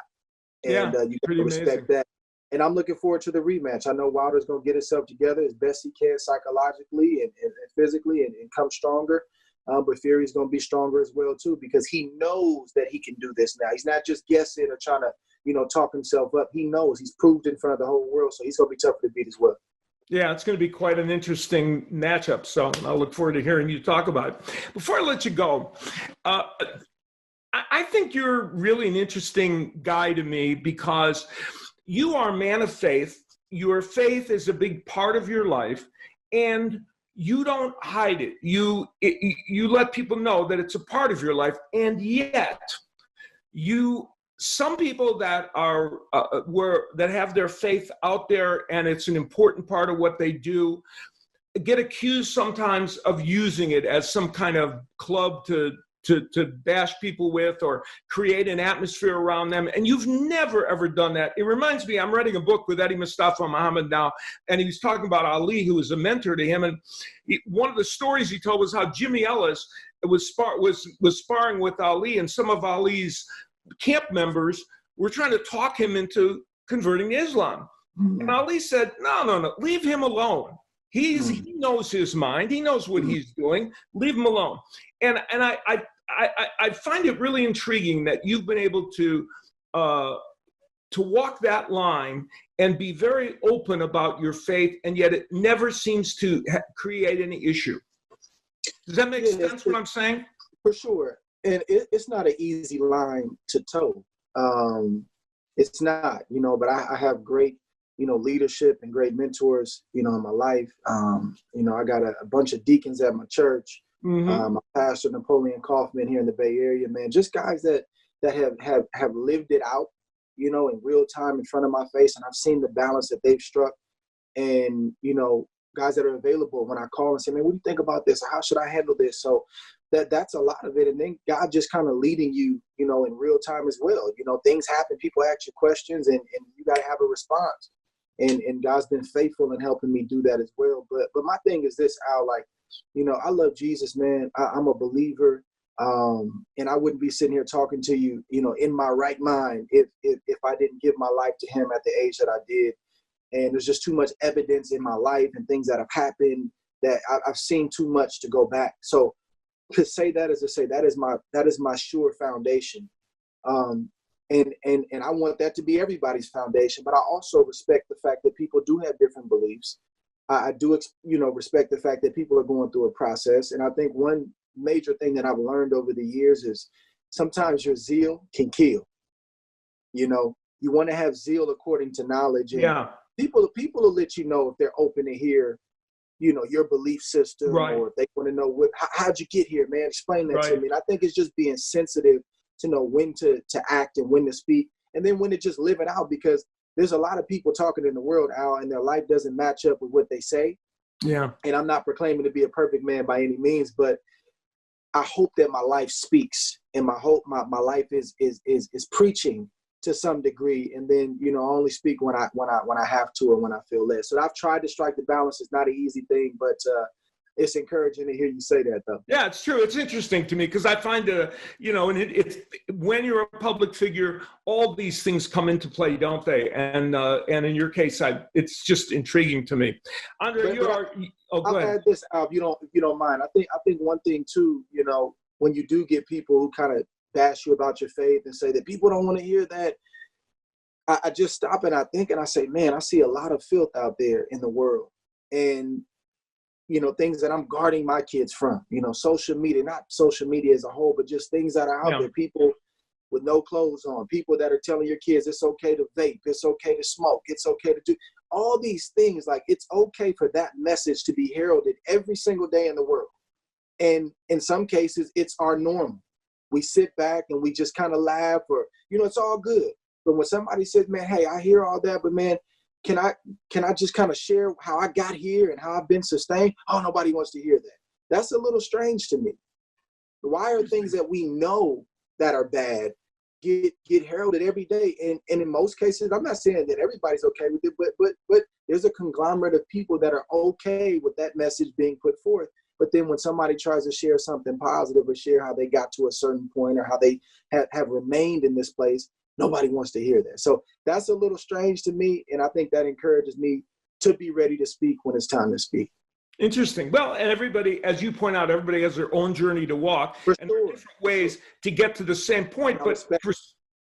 And you got to respect that. And I'm looking forward to the rematch. I know Wilder's going to get himself together as best he can psychologically and physically and come stronger. But Fury's going to be stronger as well, too, because he knows that he can do this now. He's not just guessing or trying to, talk himself up. He knows. He's proved in front of the whole world, so he's going to be tough to beat as well. Yeah, it's going to be quite an interesting matchup. So I'll look forward to hearing you talk about it. Before I let you go, I think you're really an interesting guy to me because you are a man of faith. Your faith is a big part of your life, and you don't hide it. You let people know that it's a part of your life, and yet some people that are that have their faith out there and it's an important part of what they do get accused sometimes of using it as some kind of club to bash people with or create an atmosphere around them. And you've never, ever done that. It reminds me, I'm writing a book with Eddie Mustafa Muhammad now, and he was talking about Ali, who was a mentor to him. And one of the stories he told was how Jimmy Ellis was sparring with Ali, and some of Ali's camp members were trying to talk him into converting to Islam. Mm-hmm. And Ali said, no, leave him alone. He knows his mind. He knows what he's doing. Leave him alone. And I find it really intriguing that you've been able to walk that line and be very open about your faith, and yet it never seems to create any issue. Does that make sense, what I'm saying? For sure. And it's not an easy line to toe. It's not, but I have great, leadership and great mentors, in my life. I got a bunch of deacons at my church. Mm-hmm. My pastor, Napoleon Kaufman, here in the Bay Area, man, just guys that have lived it out, in real time in front of my face. And I've seen the balance that they've struck. And, guys that are available when I call and say, man, what do you think about this? Or how should I handle this? So that's a lot of it. And then God just kind of leading you, in real time as well. Things happen, people ask you questions, and you got to have a response. And God's been faithful in helping me do that as well. But my thing is this, Al, like, I love Jesus, man. I'm a believer. And I wouldn't be sitting here talking to you, in my right mind if I didn't give my life to him at the age that I did. And there's just too much evidence in my life and things that have happened that I've seen too much to go back. So to say that is to say that is my sure foundation. And I want that to be everybody's foundation, but I also respect the fact that people do have different beliefs. I do, respect the fact that people are going through a process. And I think one major thing that I've learned over the years is sometimes your zeal can kill. You want to have zeal according to knowledge. And people will let you know if they're open to hear, your belief system, right, or if they want to know how'd you get here, man? Explain that to me. And I think it's just being sensitive to know when to act and when to speak, and then when to just live it out, because there's a lot of people talking in the world, Al, and their life doesn't match up with what they say. Yeah. And I'm not proclaiming to be a perfect man by any means, but I hope that my life speaks, and my life is preaching to some degree. And then, I only speak when I have to or when I feel led. So I've tried to strike the balance. It's not an easy thing, but it's encouraging to hear you say that, though. Yeah, it's true. It's interesting to me because I find, and it's when you're a public figure, all these things come into play, don't they? And in your case, it's just intriguing to me. Andre, go ahead. I'll add this, Al, if you don't mind. I think one thing too, when you do get people who kind of bash you about your faith and say that people don't want to hear that, I just stop and I think and I say, man, I see a lot of filth out there in the world, and things that I'm guarding my kids from, social media, not social media as a whole, but just things that are out there, people with no clothes on, people that are telling your kids it's okay to vape, it's okay to smoke, it's okay to do all these things. Like, it's okay for that message to be heralded every single day in the world. And in some cases, it's our norm. We sit back and we just kind of laugh, or, it's all good. But when somebody says, man, hey, I hear all that, but man, can I just kind of share how I got here and how I've been sustained? Oh, nobody wants to hear that. That's a little strange to me. Why are things that we know that are bad get heralded every day? And in most cases, I'm not saying that everybody's okay with it, but there's a conglomerate of people that are okay with that message being put forth. But then when somebody tries to share something positive or share how they got to a certain point or how they have remained in this place, nobody wants to hear that. So that's a little strange to me, and I think that encourages me to be ready to speak when it's time to speak. Interesting. Well, and everybody, as you point out, everybody has their own journey to walk, and there are different ways to get to the same point. But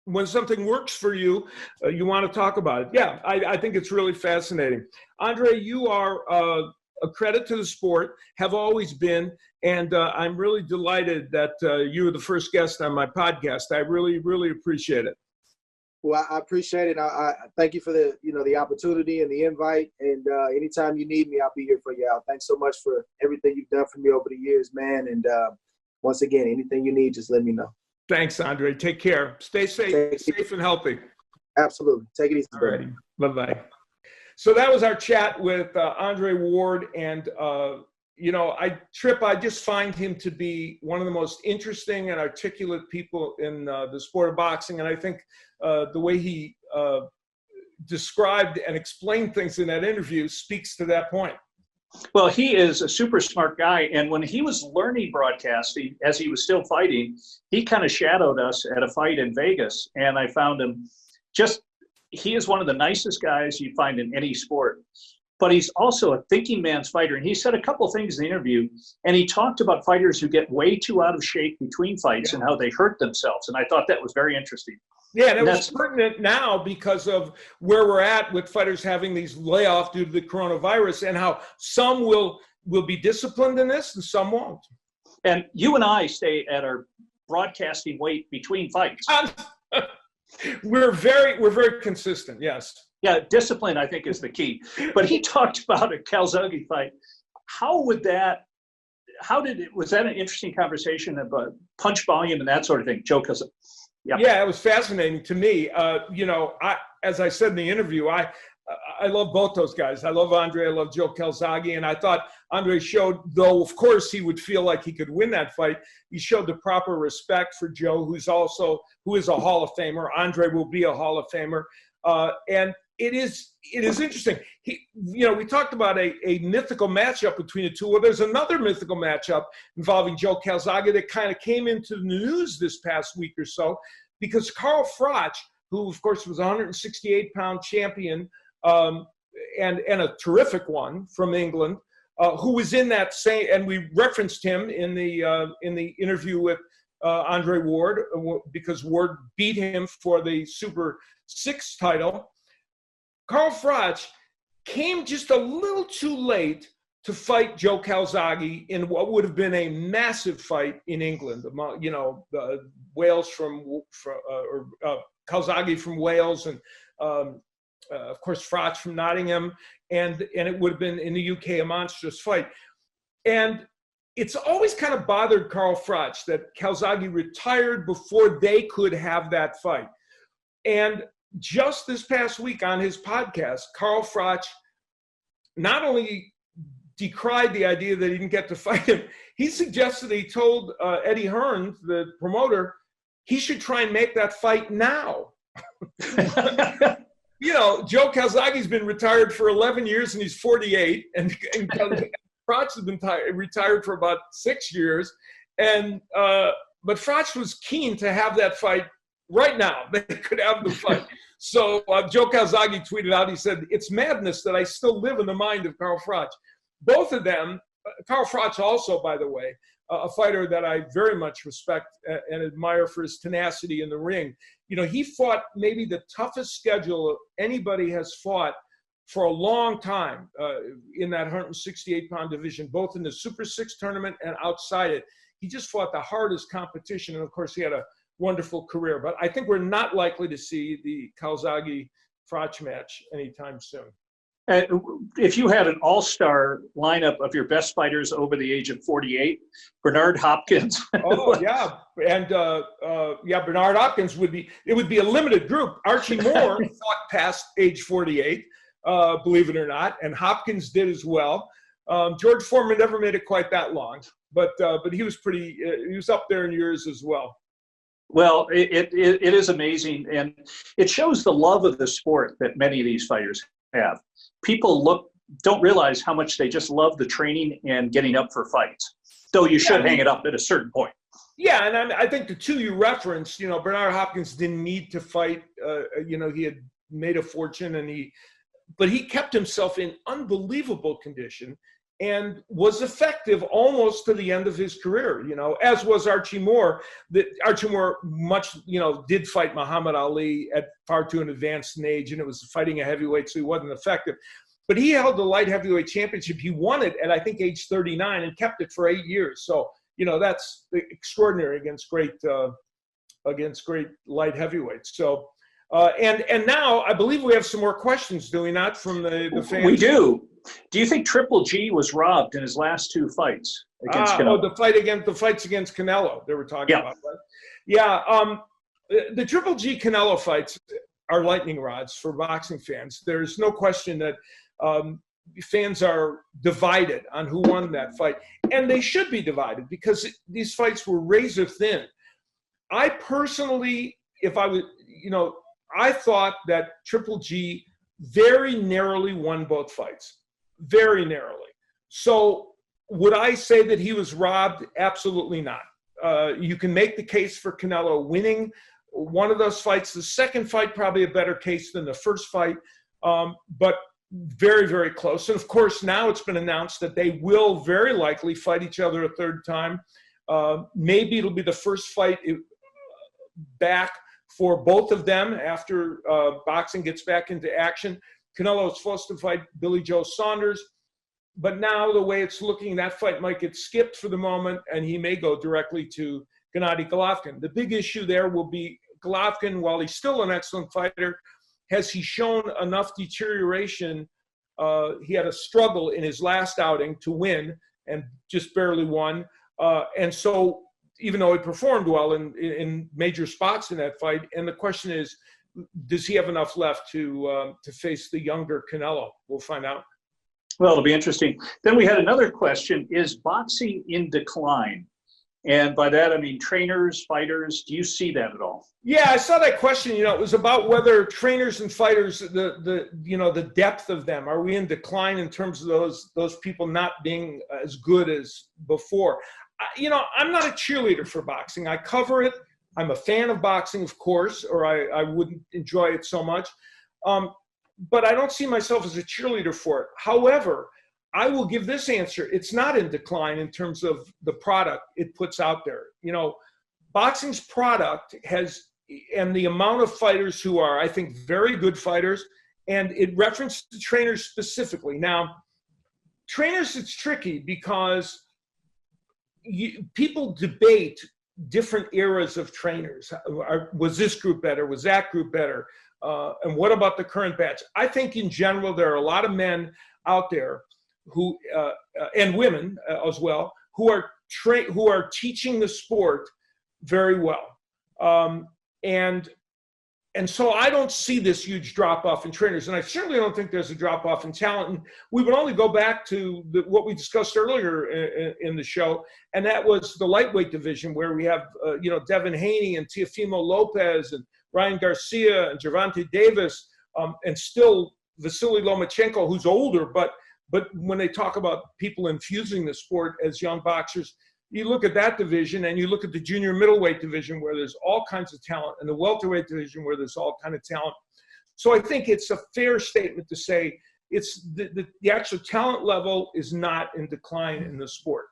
when something works for you, you want to talk about it. Yeah, I think it's really fascinating. Andre, you are a credit to the sport, have always been, and I'm really delighted that you were the first guest on my podcast. I really, really appreciate it. Well, I appreciate it. I thank you for the opportunity and the invite. And anytime you need me, I'll be here for you, Al. Thanks so much for everything you've done for me over the years, man. And once again, anything you need, just let me know. Thanks, Andre. Take care. Stay safe and healthy. Absolutely. Take it easy. All righty. Bye-bye. So that was our chat with Andre Ward. And, I just find him to be one of the most interesting and articulate people in the sport of boxing. And I think the way he described and explained things in that interview speaks to that point. Well, he is a super smart guy. And when he was learning broadcasting, as he was still fighting, he kind of shadowed us at a fight in Vegas. And I found him he is one of the nicest guys you find in any sport. But he's also a thinking man's fighter. And he said a couple of things in the interview, and he talked about fighters who get way too out of shape between fights and how they hurt themselves. And I thought that was very interesting. Yeah, and it was pertinent now because of where we're at with fighters having these layoffs due to the coronavirus, and how some will be disciplined in this and some won't. And you and I stay at our broadcasting weight between fights. We're very consistent, yes. Yeah, discipline, I think, is the key. But he talked about a Calzaghe fight. Was that an interesting conversation about punch volume and that sort of thing? Joe Calzaghe. Yeah, it was fascinating to me. As I said in the interview, I love both those guys. I love Andre, I love Joe Calzaghe, and I thought Andre showed, though of course he would feel like he could win that fight, he showed the proper respect for Joe, who is a Hall of Famer. Andre will be a Hall of Famer, and it is interesting. We talked about a mythical matchup between the two. Well, there's another mythical matchup involving Joe Calzaghe that kind of came into the news this past week or so, because Carl Froch, who of course was a 168-pound champion and a terrific one from England, who was in that same, and we referenced him in the interview with Andre Ward, because Ward beat him for the Super 6 title. Carl Froch came just a little too late to fight Joe Calzaghe in what would have been a massive fight in England. Wales Calzaghe from Wales, and of course Froch from Nottingham, and it would have been in the UK a monstrous fight. And it's always kind of bothered Carl Froch that Calzaghe retired before they could have that fight. And just this past week on his podcast, Carl Froch not only decried the idea that he didn't get to fight him, he suggested, he told Eddie Hearn, the promoter, he should try and make that fight now. Joe Calzaghe's been retired for 11 years and he's 48, and Froch had been retired for about 6 years, and but Froch was keen to have that fight right now. They could have the fight. So Joe Calzaghe tweeted out, he said, "It's madness that I still live in the mind of Carl Froch." Both of them, Carl Froch also, by the way, a fighter that I very much respect and admire for his tenacity in the ring. You know, he fought maybe the toughest schedule anybody has fought for a long time in that 168-pound division, both in the Super 6 tournament and outside it. He just fought the hardest competition, and of course he had a wonderful career. But I think we're not likely to see the Calzaghe-Froch match anytime soon. If you had an all-star lineup of your best fighters over the age of 48, Bernard Hopkins. Oh, yeah. And, Bernard Hopkins would be a limited group. Archie Moore fought past age 48, believe it or not, and Hopkins did as well. George Foreman never made it quite that long, but he was he was up there in years as well. Well, it is amazing, and it shows the love of the sport that many of these fighters have. People don't realize how much they just love the training and getting up for fights, though you should hang it up at a certain point. Yeah, and I think the two you referenced, you know, Bernard Hopkins didn't need to fight. You know, he had made a fortune, but he kept himself in unbelievable condition and was effective almost to the end of his career, you know, as was Archie Moore. Archie Moore did fight Muhammad Ali at far too an advanced age, and it was fighting a heavyweight, so he wasn't effective. But he held the light heavyweight championship. He won it at, I think, age 39 and kept it for 8 years. So, you know, that's extraordinary against great light heavyweights. So, and now I believe we have some more questions, do we not, from the fans? We do. Do you think Triple G was robbed in his last 2 fights against Canelo? The fights against Canelo they were talking about, right? Yeah. The Triple G Canelo fights are lightning rods for boxing fans. There's no question that fans are divided on who won that fight, and they should be divided because these fights were razor thin. I personally, I thought that Triple G very narrowly won both fights. Very narrowly. So would I say that he was robbed? Absolutely not. You can make the case for Canelo winning one of those fights. The second fight, probably a better case than the first fight, but very, very close. And of course, now it's been announced that they will very likely fight each other a third time. Maybe it'll be the first fight back for both of them after boxing gets back into action. Canelo is supposed to fight Billy Joe Saunders, but now the way it's looking, that fight might get skipped for the moment, and he may go directly to Gennady Golovkin. The big issue there will be Golovkin, while he's still an excellent fighter, has he shown enough deterioration? He had a struggle in his last outing to win and just barely won. And so even though he performed well in major spots in that fight, and the question is, does he have enough left to face the younger Canelo? We'll find out. Well, it'll be interesting. Then we had another question: is boxing in decline? And by that I mean trainers, fighters. Do you see that at all? Yeah, I saw that question. You know, it was about whether trainers and fighters, the depth of them. Are we in decline in terms of those people not being as good as before? You know, I'm not a cheerleader for boxing. I cover it. I'm a fan of boxing, of course, or I wouldn't enjoy it so much. But I don't see myself as a cheerleader for it. However, I will give this answer. It's not in decline in terms of the product it puts out there. You know, boxing's product and the amount of fighters who are, I think, very good fighters, and it referenced the trainers specifically. Now, trainers, it's tricky because people debate different eras of trainers. Was this group better? Was that group better? And what about the current batch? I think in general, there are a lot of men out there who, and women as well, who are teaching the sport very well. And so I don't see this huge drop-off in trainers, and I certainly don't think there's a drop-off in talent. And we would only go back to what we discussed earlier in the show, and that was the lightweight division, where we have Devin Haney and Teofimo Lopez and Ryan Garcia and Gervonta Davis, and still Vasily Lomachenko, who's older, but But when they talk about people infusing the sport as young boxers, you look at that division and you look at the junior middleweight division where there's all kinds of talent, and the welterweight division where there's all kind of talent. So I think it's a fair statement to say it's the actual talent level is not in decline in the sport.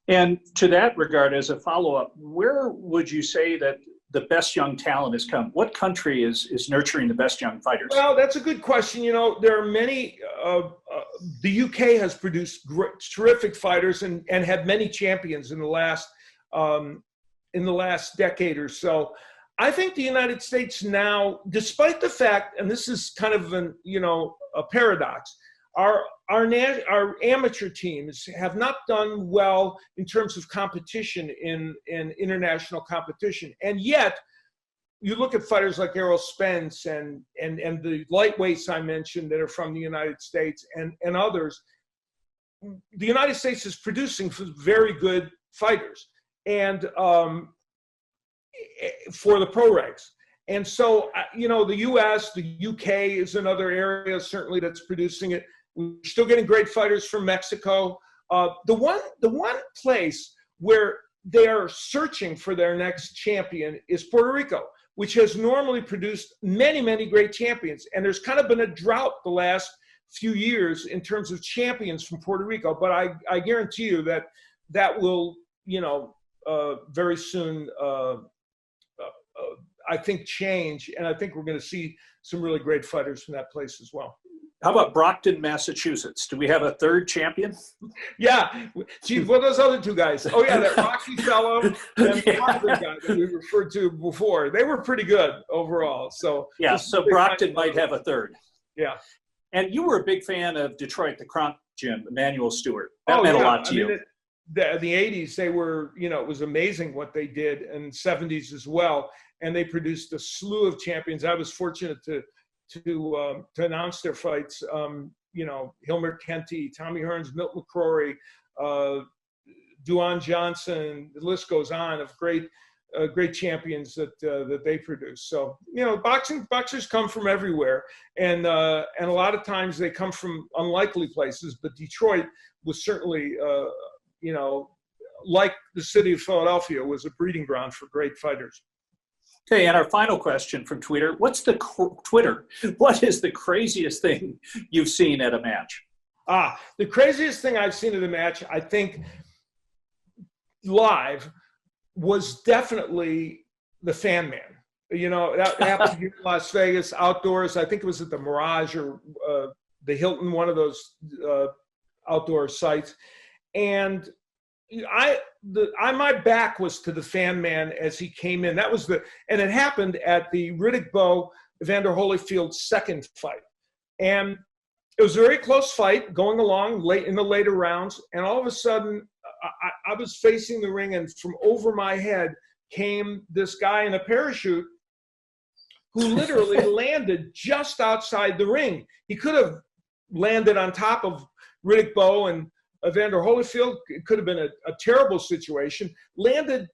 And to that regard, as a follow-up, where would you say that the best young talent has come? What country is nurturing the best young fighters? Well, that's a good question. You know, there are many. The UK has produced terrific fighters and had many champions in the last decade or so. I think the United States now, despite the fact, and this is kind of a paradox, our amateur teams have not done well in terms of competition in international competition, and yet you look at fighters like Errol Spence and the lightweights I mentioned that are from the United States and others. The United States is producing very good fighters and for the pro ranks. And so, the US, the UK is another area certainly that's producing it. We're still getting great fighters from Mexico. The one place where they are searching for their next champion is Puerto Rico, which has normally produced many, many great champions. And there's kind of been a drought the last few years in terms of champions from Puerto Rico. But I guarantee you that will, very soon, I think, change. And I think we're going to see some really great fighters from that place as well. How about Brockton, Massachusetts? Do we have a third champion? Yeah. Gee, what are those other two guys? Oh, yeah, that Rocky fellow and the other guy that we referred to before. They were pretty good overall. So yeah, so Brockton might have a third. Yeah. And you were a big fan of Detroit, the Kronk Gym, Emmanuel Stewart. That meant a lot to you. The 80s, they were, it was amazing what they did, and 70s as well. And they produced a slew of champions. I was fortunate to announce their fights. Hilmer Kenty, Tommy Hearns, Milton McCrory, Duane Johnson. The list goes on of great champions that they produce. So boxers come from everywhere, and a lot of times they come from unlikely places. But Detroit was certainly, like the city of Philadelphia, was a breeding ground for great fighters. Okay, and our final question from Twitter. What is the craziest thing you've seen at a match? The craziest thing I've seen at a match, I think, live, was definitely the Fan Man. That happened here in Las Vegas, outdoors. I think it was at the Mirage or the Hilton, one of those outdoor sites. And my back was to the Fan Man as he came in. And it happened at the Riddick Bowe Evander Holyfield second fight. And it was a very close fight going along late in the later rounds. And all of a sudden I was facing the ring, and from over my head came this guy in a parachute who literally landed just outside the ring. He could have landed on top of Riddick Bowe and Evander Holyfield. It could have been a terrible situation. Landed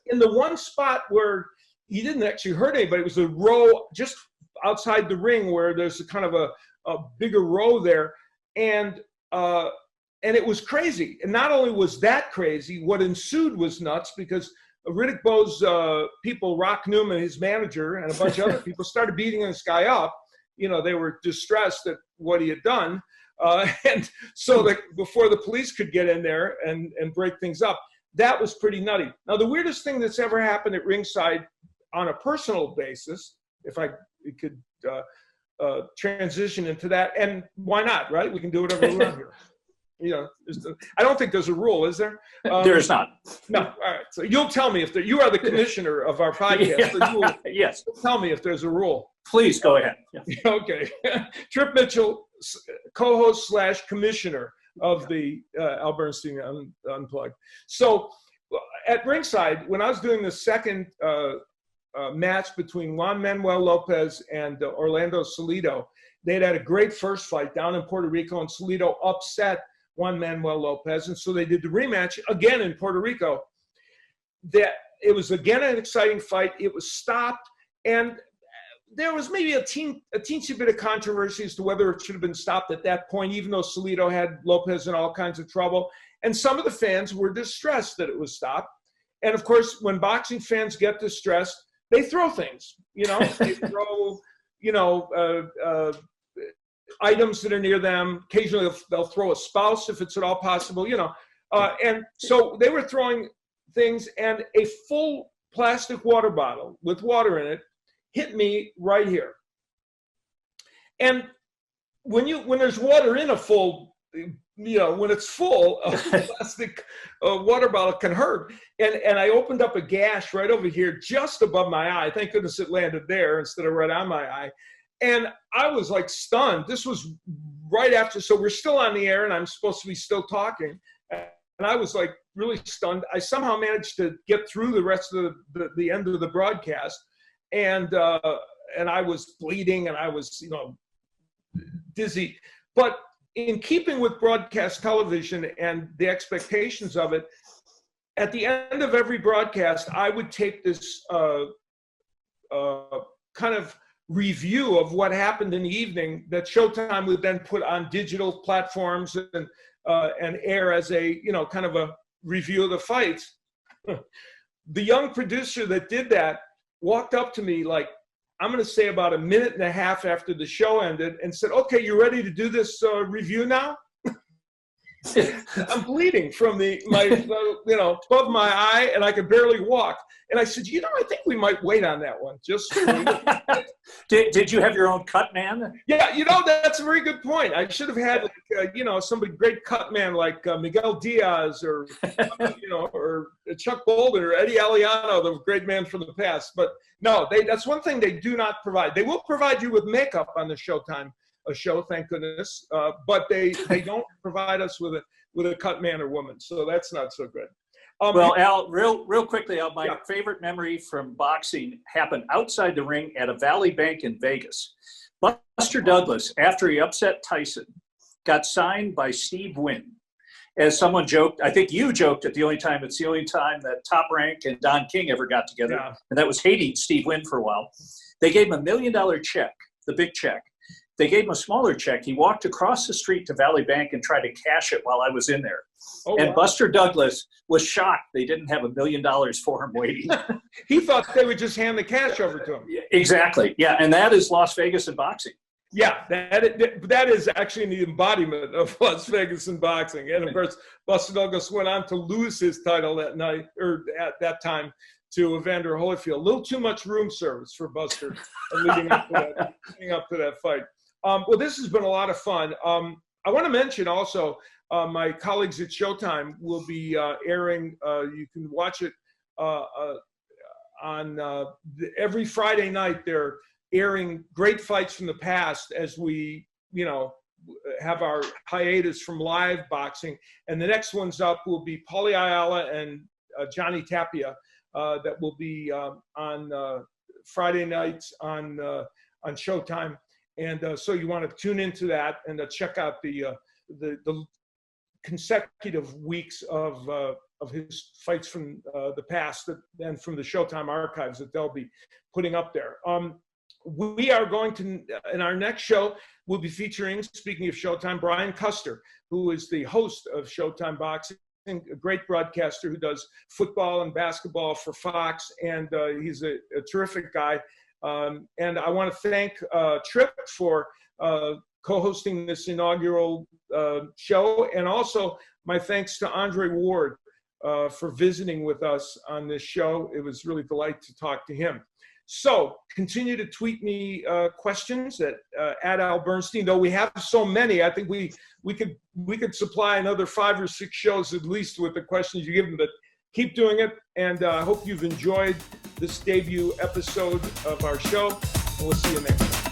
in the one spot where he didn't actually hurt anybody. It was a row just outside the ring where there's a kind of a bigger row there. And it was crazy. And not only was that crazy, what ensued was nuts, because Riddick Bowe's people, Rock Newman, his manager, and a bunch of other people started beating this guy up. They were distressed at what he had done. And so before the police could get in there and break things up, that was pretty nutty. Now, the weirdest thing that's ever happened at ringside on a personal basis, if I could transition into that, and why not, right? We can do whatever we want here. I don't think there's a rule, is there? There is not. No. All right. So you'll tell me you are the commissioner of our podcast. So you will yes. Tell me if there's a rule. Please go ahead. Yeah. Okay. Trip Mitchell, co-host / commissioner of the Al Bernstein Unplugged. So at ringside, when I was doing the second match between Juan Manuel Lopez and Orlando Salido, they'd had a great first fight down in Puerto Rico, and Salido upset Juan Manuel Lopez. And so they did the rematch again in Puerto Rico. It was again an exciting fight. It was stopped. And there was maybe a teensy bit of controversy as to whether it should have been stopped at that point, even though Salido had Lopez in all kinds of trouble. And some of the fans were distressed that it was stopped. And of course, when boxing fans get distressed, they throw things, they throw, items that are near them. Occasionally they'll throw a spouse if it's at all possible, and so they were throwing things, and a full plastic water bottle with water in it hit me right here. And when there's water in a full, when it's full, a plastic water bottle can hurt. And I opened up a gash right over here, just above my eye. Thank goodness it landed there instead of right on my eye. And I was like stunned. This was right after, so we're still on the air and I'm supposed to be still talking. And I was like really stunned. I somehow managed to get through the rest of the end of the broadcast. And I was bleeding and I was, dizzy. But in keeping with broadcast television and the expectations of it, at the end of every broadcast, I would take this kind of review of what happened in the evening that Showtime would then put on digital platforms and air as a, kind of a review of the fights. The young producer that did that walked up to me like, I'm going to say about a minute and a half after the show ended and said, "Okay, you ready to do this review now?" I'm bleeding from above my eye, and I could barely walk. And I said, I think we might wait on that one. Just did you have your own cut man? Yeah, that's a very good point. I should have had, somebody great cut man like Miguel Diaz or, or Chuck Bolden or Eddie Aliano, the great man from the past. But no, that's one thing they do not provide. They will provide you with makeup on the Showtime show, thank goodness, but they don't provide us with a cut man or woman. So that's not so good. Well, Al, real quickly, Al, my favorite memory from boxing happened outside the ring at a Valley Bank in Vegas. Buster Douglas, after he upset Tyson, got signed by Steve Wynn. As someone joked, I think you joked it's the only time that Top Rank and Don King ever got together, and that was hating Steve Wynn for a while. They gave him $1 million check, the big check. They gave him a smaller check. He walked across the street to Valley Bank and tried to cash it while I was in there. And Buster Douglas was shocked they didn't have $1 million for him waiting. He thought they would just hand the cash over to him. Exactly. Yeah, and that is Las Vegas in boxing. Yeah, that is actually the embodiment of Las Vegas in boxing. And of course, Buster Douglas went on to lose his title that night, or at that time, to Evander Holyfield. A little too much room service for Buster leading up to that fight. Well, this has been a lot of fun. I want to mention also my colleagues at Showtime will be airing. You can watch it on every Friday night. They're airing great fights from the past as we, have our hiatus from live boxing. And the next ones up will be Paulie Ayala and Johnny Tapia. That will be on Friday nights on Showtime. And so you want to tune into that and check out the consecutive weeks of his fights from the past and from the Showtime archives that they'll be putting up there. We are going to, in our next show, we'll be featuring, speaking of Showtime, Brian Custer, who is the host of Showtime Boxing, a great broadcaster who does football and basketball for Fox, and he's a terrific guy. And I want to thank Tripp for co-hosting this inaugural show, and also my thanks to Andre Ward for visiting with us on this show. It was really a delight to talk to him. So continue to tweet me questions at Al Bernstein. Though we have so many, I think we could supply another 5 or 6 shows at least with the questions you give them. But keep doing it, and I hope you've enjoyed this debut episode of our show. And we'll see you next time.